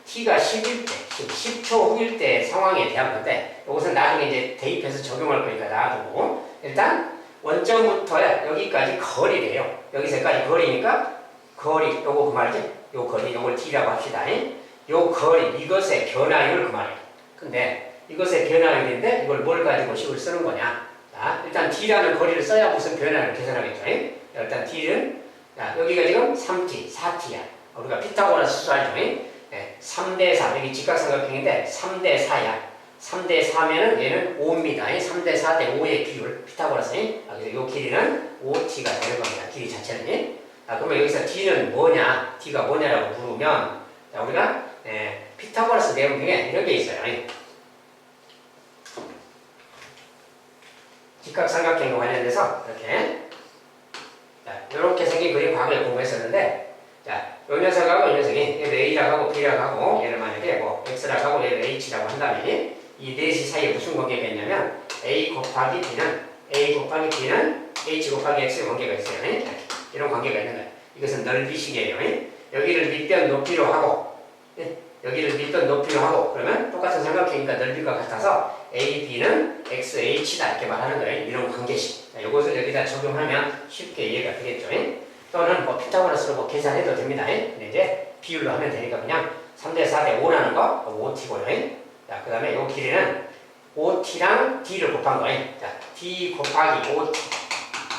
T가 10일 때, 10초 후일 때 상황에 대한 건데 이것은 나중에 이제 대입해서 적용할 거니까 놔두고 일단 원점부터 여기까지 거리래요. 여기서까지 거리니까 거리, 요거 그 말이지? 요 거리, 요걸 T라고 합시다. 요 거리, 이것의 변화율 그 말이에요. 근데 이것의 변화율인데 이걸 뭘 가지고 식을 쓰는 거냐? 자, 일단 T라는 거리를 써야 무슨 변화를 계산하겠죠. 일단 T는 여기가 지금 3T, 4T야. 우리가 피타고라스 수 알죠? 3대4, 여기 직각삼각형인데 3대4야. 3대4면은 얘는 5입니다. 3대4 대 5의 비율, 피타고라스. 그래서 이 길이는 5T가 되는 겁니다. 길이 자체는. 그러면 여기서 D는 뭐냐? D가 뭐냐라고 물으면, 자, 우리가 피타고라스 내용 중에 이런 게 있어요. 직각삼각형과 관련돼서 이렇게 자, 이렇게 생긴 그림 과거에 공부했었는데 자, 요 녀석하고 이 녀석이 얘를 A라고 하고 B라고 하고 얘를 만약에 뭐 X라고 하고 얘를 H라고 한다면 이 넷이 사이에 무슨 관계가 있냐면 A 곱하기 B는 H 곱하기 X의 관계가 있어요. 이런 관계가 있는 거예요. 이것은 넓이식이에요. 여기를 밑변 높이로 하고 여기를 밑변 높이로 하고 그러면 똑같은 삼각형이니까 넓이가 같아서 A, B는 X, H다 이렇게 말하는 거예요. 이런 관계식. 이것을 여기다 적용하면 쉽게 이해가 되겠죠. 또는 뭐 피타고라스로 뭐 계산해도 됩니다. 근데 이제 비율로 하면 되니까 그냥 3대4 대 5라는 거 5T고요. 자, 그 다음에 이 길이는 5T랑 D를 곱한 거예요. 자, D 곱하기 5T.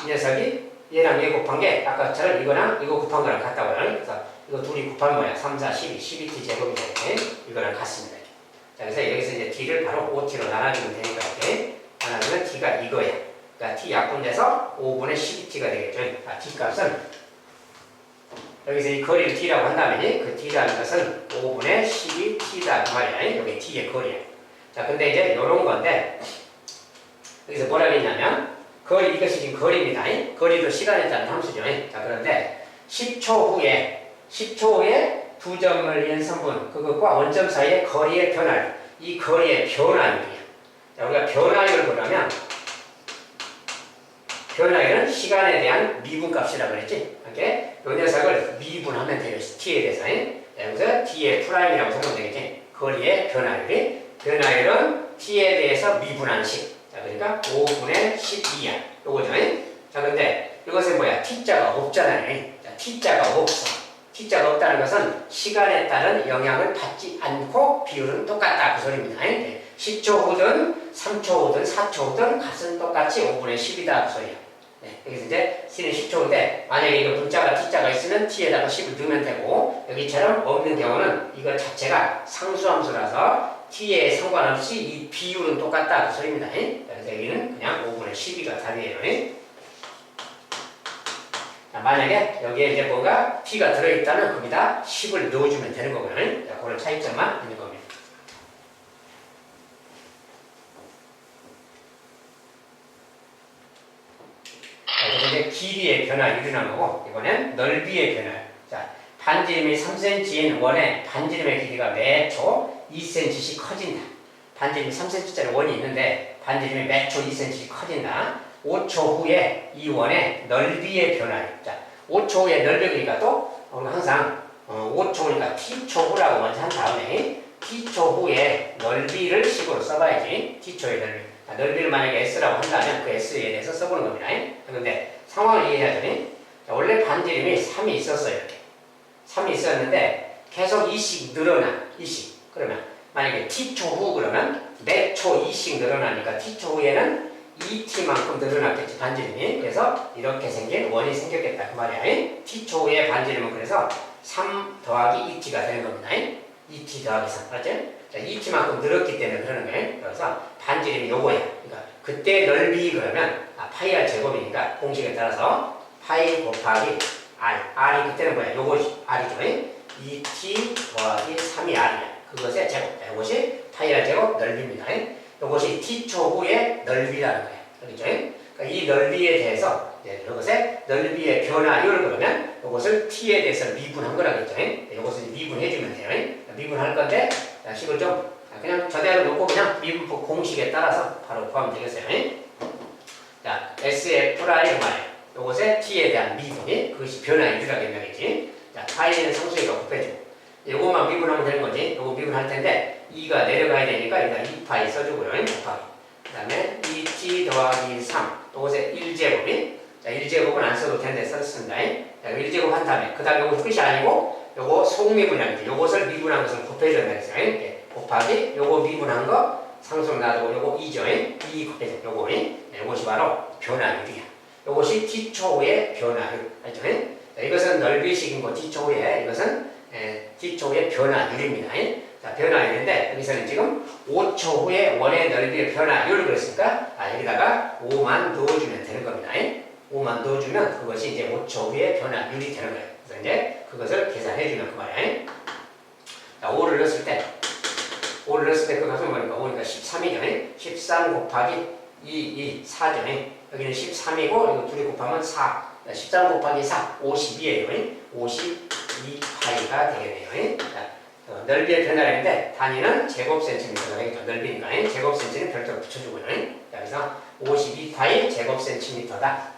이 녀석이 얘랑 얘 곱한 게 아까처럼 이거랑 이거 곱한 거랑 같다고요. 그래서 이거 둘이 곱하면 뭐야? 3, 4, 12, 12T 제곱이 되네. 이거랑 같습니다. 자, 그래서 여기서 이제 D를 바로 5T로 나눠주면 되니까 이렇게 나눠주면 T가 이거야. 그러니까 T 약분돼서 5분의 12T가 되겠죠. T 값은 여기서 이 거리를 T라고 한다면 그 T라는 것은 5분의 12T다 그 말이야. 여기 T의 거리야. 자, 근데 이제 이런 건데 여기서 뭐라고 했냐면 거리, 이것이 지금 거리입니다. 거리도 시간에 따른 함수죠. 자, 그런데 10초 후에 두 점을 이은 선분 그것과 원점 사이의 거리의 변화율, 이 거리의 변화율이야. 자, 우리가 변화율을 보려면 변화율은 시간에 대한 미분값이라고 그랬지. 이렇게 이 녀석을 미분하면 돼요. T에 대해서. 여기서 T의 프라임이라고 생각하면 되겠지. 거리의 변화율은 T에 대해서 미분하는 식. 자, 그러니까 5분의 12야. 요거죠. 자, 근데 이것은 뭐야? T자가 없잖아요. 자, T자가 없어. T자가 없다는 것은 시간에 따른 영향을 받지 않고 비율은 똑같다. 그 소리입니다. 10초 후든 3초 후든 4초 후든 값은 똑같이 5분의 10이다. 그 소리야. 여기서 이제 C는 10초인데 만약에 이거 분자가 T자가 있으면 T에다가 10을 넣으면 되고 여기처럼 없는 경우는 이거 자체가 상수함수라서 T에 상관없이 이 비율은 똑같다. 그 소리입니다. 그래서 여기는 그냥 5분의 12가 답이에요. 자, 만약에 여기에 이제 뭐가 T가 들어있다면 거기다 10을 넣어주면 되는 거고요. 자, 그런 차이점만 있는 겁니다. 이제 길이의 변화율이 나오고 이번엔 넓이의 변화. 자, 반지름이 3cm인 원의 반지름의 길이가 매초 2cm씩 커진다. 반지름이 3cm짜리 원이 있는데 반지름이 몇 초 2cm 커진다. 5초 후에 이 원의 넓이의 변화. 자, 5초 후에 넓이니까 또 우리가 항상 5초니까 t초 후라고 먼저 한 다음에 t초 후에 넓이를 식으로 써봐야지. t초의 넓이. 자, 넓이를 만약에 s라고 한다면 그 s에 대해서 써보는 겁니다. 그런데 상황을 이해해야죠. 자, 원래 반지름이 3이 있었어요. 이렇게. 3이 있었는데 계속 2씩 늘어나. 2씩. 그러면 만약에 t초 후 그러면 몇 초 2씩 늘어나니까 t초 후에는 2t만큼 늘어났겠지 반지름이. 그래서 이렇게 생긴 원이 생겼겠다 그 말이야. t초 후에 반지름은 그래서 3 더하기 2t가 되는 겁니다. 2t 더하기 3 맞죠? 자, 2t만큼 늘었기 때문에 그러는 거예요. 그래서 반지름이 요거야. 그러니까 그때 넓이 그러면 파이 r 제곱이니까 공식에 따라서 파이 곱하기 r이 그때는 뭐야? 요것이 r이죠. 2t 더하기 3이 r이야. 그것의 제곱. 이것이 파이 r 제곱 넓이입니다. 이것이 t초 후의 넓이라는 거예요. 그렇죠? 그러니까 이 넓이에 대해서 이것의 넓이의 변화율 그러면 이것을 t에 대해서 미분한 거라겠죠. 이것을 미분해주면 돼요. 미분할 건데 식을 좀 그냥 저대로 놓고 그냥 미분법 공식에 따라서 바로 구하면 되겠어요. 자, SF라는 말이에요. 이것의 t에 대한 미분이 그것이 변화율이라고 명이지. 자, 파이는 상수니까 곱해주고 이것만 미분하면 되는 거지. 이거 미분할 텐데 2가 내려가야 되니까 일단 2파이 써주고요. 곱하기. 그 다음에 2t 더하기 3 이것의 1제곱이 자 1제곱은 안 써도 되는데 썼습니다. 자 1제곱 한 다음에 그 다음에 이거 끝이 아니고 요거 속미분이라는 요것을 미분한 것을 곱해줘야 되겠어요. 이렇게 곱하기 요거 미분한 거 상수로 놔두고 요거 2죠. 2 곱해줘. 요것이 바로 변화율이야. 요것이 t초 후의 변화율. 알죠? 자, 이것은 넓이식이고 t초 후에 이것은 t초 후의 변화율입니다. 자, 변화율인데 여기서는 지금 5초 후에 원의 넓이의 변화율을 그랬으니까 여기다가 5만 넣어주면 되는 겁니다. 5만 넣어주면 그것이 이제 5초 후에 변화율이 되는 거예요. 그래서 이제 그것을 계산해주면 그 말이에요. 자, 5를 넣었을 때 그 값은 뭐니까 5니까 13이죠. 13 곱하기 2, 4죠. 여기는 13이고 이거 둘이 곱하면 4. 13 곱하기 4, 52예요. 52파이가 되겠네요. 자, 넓이의 변화량인데 단위는 제곱센티미터가 되겠죠. 넓이니까 제곱센티미터는 별도로 붙여주고요. 자, 그래서 52파이 제곱센티미터다.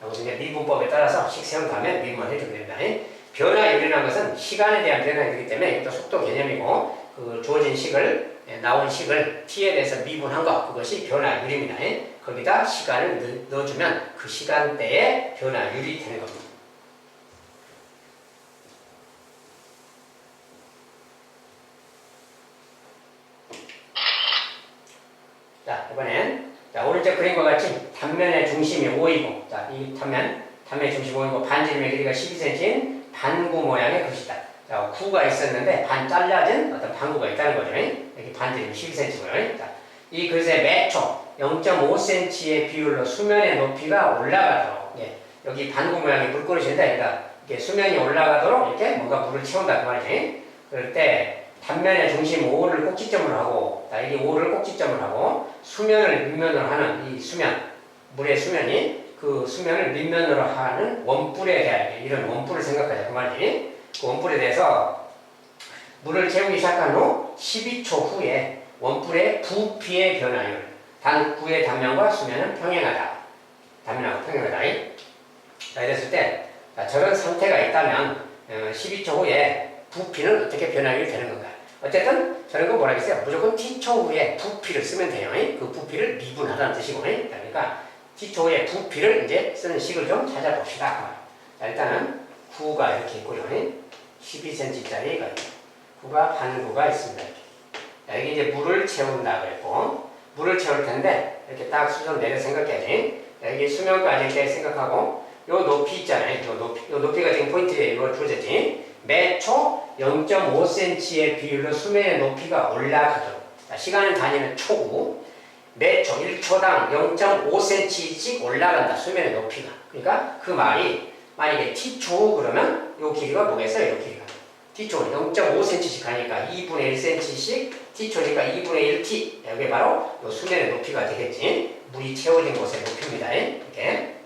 여기서 이제 미분법에 따라서 식 세운 다음에 미분을 해주면 됩니다. 변화율이라는 것은 시간에 대한 변화이기 때문에 이것도 속도 개념이고 그 주어진 식을 나온 식을 t에 대해서 미분한 것 그것이 변화율입니다. 거기다 시간을 넣어주면 그 시간대의 변화율이 되는 겁니다. 자, 이번엔 오른쪽 그림과 같이 단면의 중심이 5이고 자, 이 단면의 중심이 5이고 반지름의 길이가 12cm인 반구 모양의 그릇이다. 자, 구가 있었는데 반 잘라진 어떤 반구가 있다는 거죠. 여기 반지름이 12cm고요. 자, 이 그릇의 매초 0.5cm의 비율로 수면의 높이가 올라가도록 여기 반구 모양의 물그릇인데 그러니까 이렇게 수면이 올라가도록 이렇게 뭔가 물을 채운다 그 말이지. 그럴 때 단면의 중심 5를 꼭지점으로 하고 자, 이 5를 꼭지점으로 하고 수면을 밑면으로 하는 이 수면 물의 수면이 그 수면을 밑면으로 하는 원뿔에 대한 이런 원뿔을 생각하자 그 말이지. 그 원뿔에 대해서 물을 채우기 시작한 후 12초 후에 원뿔의 부피의 변화율 단구의 단면과 수면은 평행하다. 단면하고 평행하다. 자, 이랬을 때 자, 저런 상태가 있다면 12초 후에 부피는 어떻게 변화율이 되는 건가? 어쨌든 저런 거 뭐라 했어요? 무조건 t초 후에 부피를 쓰면 돼요. 그 부피를 미분하다는 뜻이고 그러니까 t초 후에 부피를 이제 쓰는 식을 좀 찾아봅시다. 자, 일단은 구가 이렇게 있고요. 12cm짜리 구가 반구가 있습니다. 자, 여기 이제 물을 채운다 그랬고 물을 채울 텐데 이렇게 딱 수정 내려 생각해야지. 여기 수면까지 이렇게 생각하고 요 높이 있잖아요. 요 높이가 지금 포인트에 이거 주어졌지. 매초 0.5cm의 비율로 수면의 높이가 올라가도록. 자, 시간은 단위는 초고 매초 1초당 0.5cm씩 올라간다. 수면의 높이가. 그러니까 그 말이 만약에 t초 그러면 요 길이가 뭐겠어요? 요 길이가. t초는 0.5cm씩 가니까 2분의 1cm씩 t초니까 2분의 1t. 여기 바로 요 수면의 높이가 되겠지. 물이 채워진 곳의 높이입니다. 이렇게.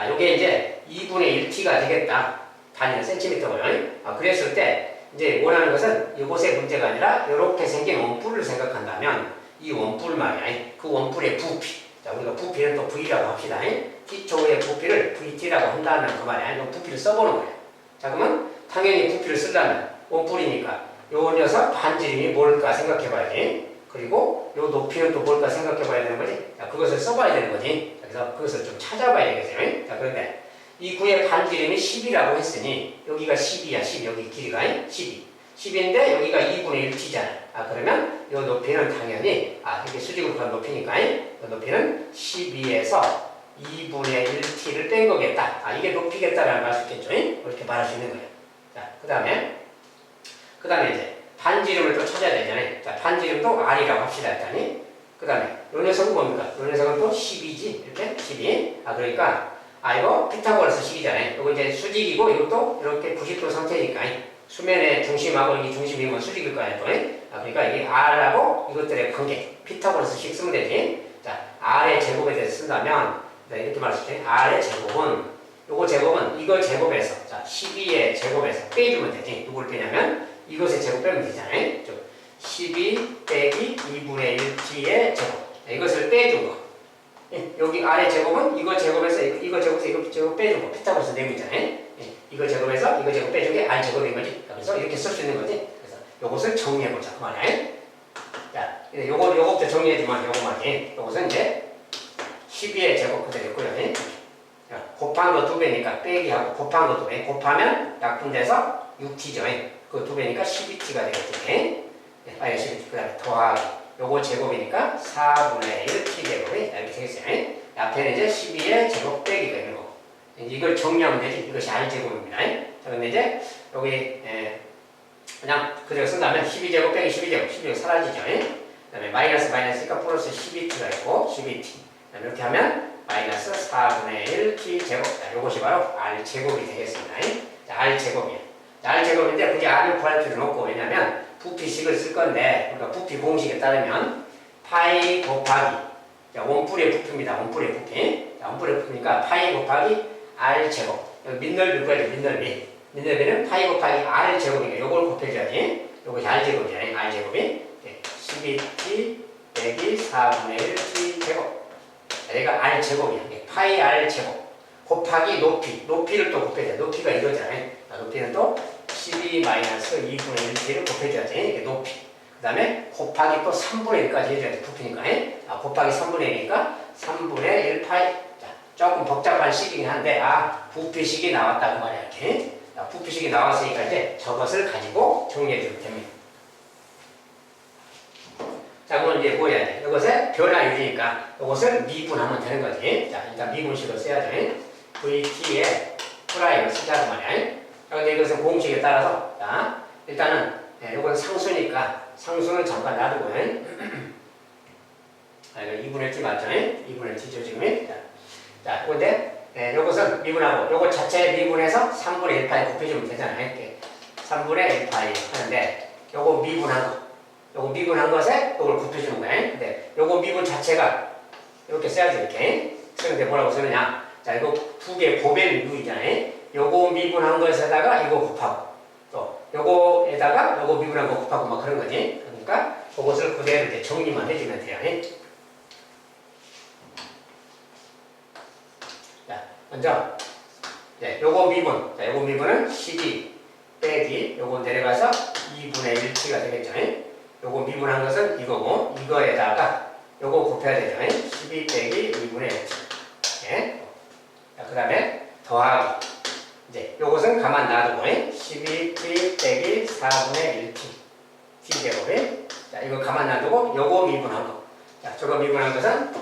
요게 이제 2분의 1t가 되겠다. 단위는 센티미터고요. 그랬을 때 이제 원하는 것은 이곳의 문제가 아니라 이렇게 생긴 원뿔을 생각한다면 이 원뿔 말이야. 그 원뿔의 부피. 자, 우리가 부피는 또 V라고 합시다. T초의 부피를 VT라고 한다면 그 말이야. 이 부피를 써보는 거야. 자, 그러면 당연히 부피를 쓰려면 원뿔이니까 요 녀석 반지름이 뭘까 생각해봐야지. 그리고 요 높이는 또 뭘까 생각해봐야 되는 거지. 자, 그것을 써봐야 되는 거지. 그래서 그것을 좀 찾아봐야 되겠어요. 자, 그런데 이 구의 반지름이 10이라고 했으니 여기가 10이야. 10. 여기 길이가 12. 10인데 여기가 2분의 1t잖아. 아, 그러면 이 높이는 당연히 이게 수직으로 간 높이니까 이 높이는 12에서 2분의 1t를 뺀 거겠다. 이게 높이겠다라는 말 수 있겠죠. 이렇게 말할 수 있는 거예요. 자, 그 다음에 이제 반지름을 또 찾아야 되잖아요. 자, 반지름도 R이라고 합시다. 일단이. 그 다음에 요 녀석은 뭡니까? 요 녀석은 또 12지. 이렇게 12. 그러니까 이거 피타고라스 식이잖아요. 이거 이제 수직이고 이것도 이렇게 90도 상태니까 수면의 중심하고 이 중심이면 수직일 거 아니에요. 그러니까 이게 R하고 이것들의 관계 피타고라스 식 쓰면 되지. 자, R의 제곱에 대해서 쓴다면 이렇게 말할 수 있죠. R의 제곱은 요거 제곱은 이거 제곱에서 자 12의 제곱에서 빼주면 되지. 누굴 빼냐면 이것의 제곱 빼면 되잖아요. 12 빼기 2분의 1t의 제곱. 이것을 빼준 거. 여기 아래 제곱은 이거 제곱에서 이거 제곱에서 이거 제곱 빼준 거. 피타고라스 내용이잖아요. 이거 제곱에서 이거 제곱 빼준 게 R 제곱인 거지. 그래서 이렇게 쓸 수 있는 거지. 그래서 요것을 정리해보자. 그 말이야. 자, 요것부터 정리해주면 요거 말이야. 요것은 이제 12의 제곱 그대로 있고요. 곱한 거 2배니까 빼기하고 곱한 거 2배. 곱하면 약분돼서 6t죠. 그 2배니까 12t가 되겠지. 12t. 그 다음에 더하기. 요거 제곱이니까 4분의 1t 제곱이 이렇게 되겠어요. 앞에는 이제 12의 제곱 빼기가 있는 거고. 이걸 정리하면 되지. 이것이 R 제곱입니다. 자, 근데 이제 여기 그냥 그대로 쓴다면 12제곱 빼기 12제곱, 12제곱 사라지죠. 그 다음에 마이너스니까 플러스 12t가 있고 12t. 이렇게 하면 마이너스 4분의 1t 제곱. 자, 요것이 바로 R 제곱이 되겠습니다. 자, R 제곱이야. R 제곱인데 굳이 R을 구할 필요는 없고 왜냐면 부피식을 쓸 건데 우리가 부피 공식에 따르면 파이 곱하기 자, 원뿔의 부피입니다. 원뿔의 부피. 자, 원뿔의 부피니까 파이 곱하기 R 제곱. 여기 민넓이일 거예요. 민넓이. 민넓이는 파이 곱하기 R 제곱이니까 요걸 곱해줘야지. 요것이 R 제곱이잖아요. R 제곱이 12t 빼기 4분의 1t 제곱. 자, 얘가 R 제곱이야. 파이 R 제곱. 곱하기 높이. 높이를 또 곱해줘야 돼. 높이가 이거잖아요. 자, 높이는 또 12 마이너스 2분의 1t를 곱해줘야지. 이게 높이. 그 다음에 곱하기 또 3분의 1까지 해줘야 돼. 부피니까. 곱하기 3분의 1이니까 3분의 1 파이. 자, 조금 복잡한 식이긴 한데, 부피식이 나왔다. 그 말이야. 이렇게. 자, 부피식이 나왔으니까 이제 저것을 가지고 정리해주면 됩니다. 자, 그럼 이제 뭐 해야 돼? 이것의 변화율이니까 이것을 미분하면 되는 거지. 자, 일단 미분식을 써야죠. VT의 프라임을 쓰자고 말이야. 그런데 이것은 공식에 따라서 자, 일단은 이건 상수니까 상수는 잠깐 놔두고요. 이거 2분의 1t 맞죠? 2분의 1t죠 지금. 자, 근데 이것은 미분하고 이것 자체 미분해서 3분의 1파이 곱해주면 되잖아요. 이렇게 3분의 1파이 하는데 요거 미분한 거 요거 미분한 것에 요걸 곱해주는 거예요. 근데 요거 미분 자체가 이렇게 써야지 이렇게 쓰는데 뭐라고 쓰느냐. 자, 이거 두 개 고벨 미분이잖아요. 요거 미분한 것에다가 이거 곱하고 또 요거에다가 요거 미분한 거 곱하고 막 그런 거지. 그러니까 그것을 그대로 이렇게 정리만 해주면 돼요. 자, 먼저 요거 미분. 자, 요거 미분은 12 빼기 요거 내려가서 2분의 1t가 되겠죠. 요거 미분한 것은 이거고 이거에다가 요거 곱해야 되죠. 12 빼기 2분의 1t. 자, 그 다음에 더하기. 이제 요것은 가만 놔두고 12t 빼기 4분의 1t t제곱에 자, 이거 가만 놔두고 요거 미분한 거. 자, 저거 미분한 것은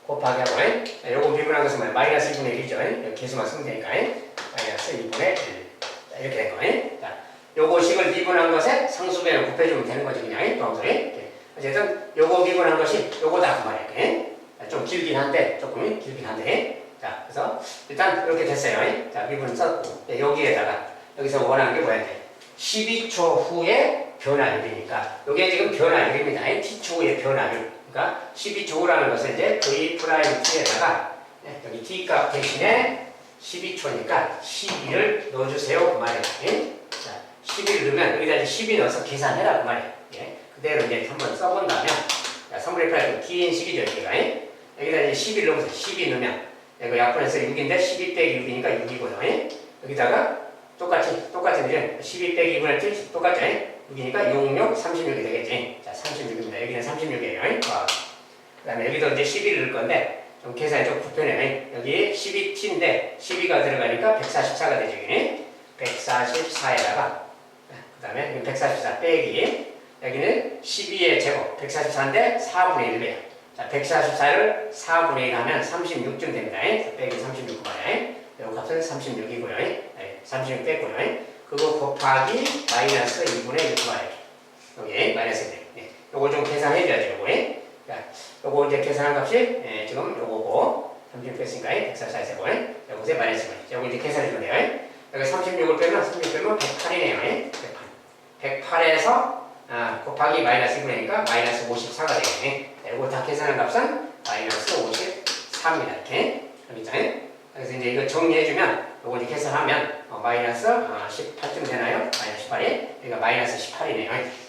곱하기 하고 자, 요거 미분한 것은 뭐야? 마이너스 2분의 1이죠. 여기 개수만 쓰면 되니까 마이너스 2분의 1. 자, 이렇게 된 거. 자, 요거 식을 미분한 것에 상수배를 곱해주면 되는 거지 그냥 동서에. 어쨌든 요거 미분한 것이 요거다 그 말이야. 좀 길긴 한데 조금 길긴 한데 자, 그래서 일단 이렇게 됐어요. 자, 미분 썼고 여기에다가 여기서 원하는 게 뭐야 돼? 12초 후에 변화율이니까 이게 지금 변화율입니다. t초 후의 변화율. 그러니까 12초 후라는 것은 이제 v 프라임 t에다가 여기 t 값 대신에 12초니까 12를 넣어주세요. 그 말이에요. 예? 자, 12를 넣으면 여기다 이제 12 넣어서 계산해라. 그 말이에요. 예? 그대로 이제 한번 써본다면, 자, 3분의 8은 긴 식이죠. 여기가. 예? 여기다 이제 12를 넣어보세요. 12 넣으면, 이거 약분해서 6인데 12 빼기 6이니까 6이고요. 예? 여기다가 똑같이 이제 12 빼기 2분의 1 똑같죠. 6이니까 6, 6, 36이 되겠지. 자, 36입니다. 여기는 36이에요. 그 다음에 여기도 이제 12를 넣을 건데, 좀 계산이 좀 불편해요. 여기 12t인데 12가 들어가니까 144가 되죠. 144에다가 그 다음에 144 빼기 여기는 12의 제곱 144인데 4분의 1이에요. 자, 144를 4분의 1 하면 36쯤 됩니다. 빼기 36 말이에요. 요 값은 36이고요. 36 뺐고요. 그거 곱하기 마이너스 2분의 1 말이에요. 여기 마이너스 1. 요거 좀 계산해줘야죠. 요거. 자, 요거 이제 계산한 값이 지금 요거고 36 뺐으니까 144에서 요것에 마이너스 1. 요거 이제 계산해주면 돼요. 여기 36을 빼면 36 빼면 108이네요. 108에서 곱하기 마이너스 2분의니까 마이너스 54가 되겠네. 요거 다 계산한 값은 마이너스 54입니다. 이렇게. 그래서 이제 이거 정리해주면 요거 이제 계산하면 마이너스 18쯤 되나요? 마이너스 18이. 그러니까 마이너스 18이네요.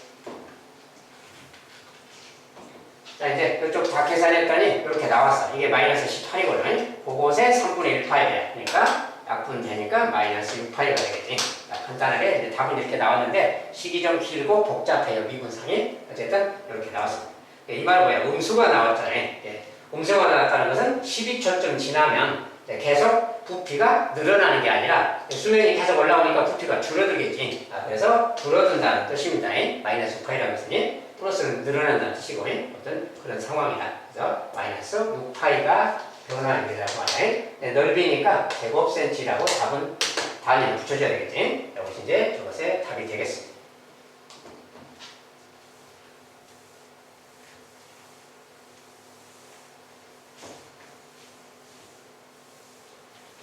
자, 이제 이쪽 다 계산했더니 이렇게 나왔어. 이게 마이너스 18이거든. 그곳에 3분의 1파이야. 그러니까 약분되니까 마이너스 6파이가 되겠지. 자, 간단하게 이제 답은 이렇게 나왔는데 식이 좀 길고 복잡해요. 미분상이. 어쨌든 이렇게 나왔습니다. 이 말은 뭐야? 음수가 나왔잖아요. 음수가 나왔다는 것은 12초쯤 지나면 계속 부피가 늘어나는 게 아니라 수면이 계속 올라오니까 부피가 줄어들겠지. 그래서 줄어든다는 뜻입니다. 마이너스 6파이라는 것은 플러스는 늘어난다는 뜻이고 어떤 그런 상황이다. 그래서 마이너스 6파이가 변화하는 거라고 하네. 넓이니까 제곱센치라고 단위를 붙여줘야 되겠지. 이것이 이제 저것의 답이 되겠습니다.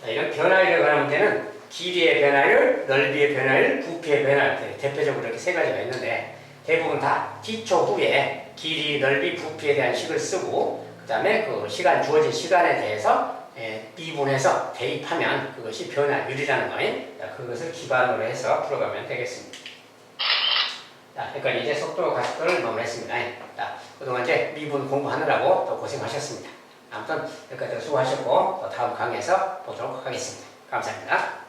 이런 변화율에 관한 문제는 길이의 변화율, 넓이의 변화율, 부피의 변화율 대표적으로 이렇게 세 가지가 있는데 대부분 다 t초 후에 길이, 넓이, 부피에 대한 식을 쓰고 그 다음에 그 주어진 시간에 대해서 미분해서 대입하면 그것이 변화율이라는 거예요. 그것을 기반으로 해서 풀어가면 되겠습니다. 자, 그러니까 이제 속도 가속도를 마무리했습니다. 자, 그동안 이제 미분 공부하느라고 또 고생하셨습니다. 아무튼 여기까지 수고하셨고 또 다음 강의에서 보도록 하겠습니다. 감사합니다.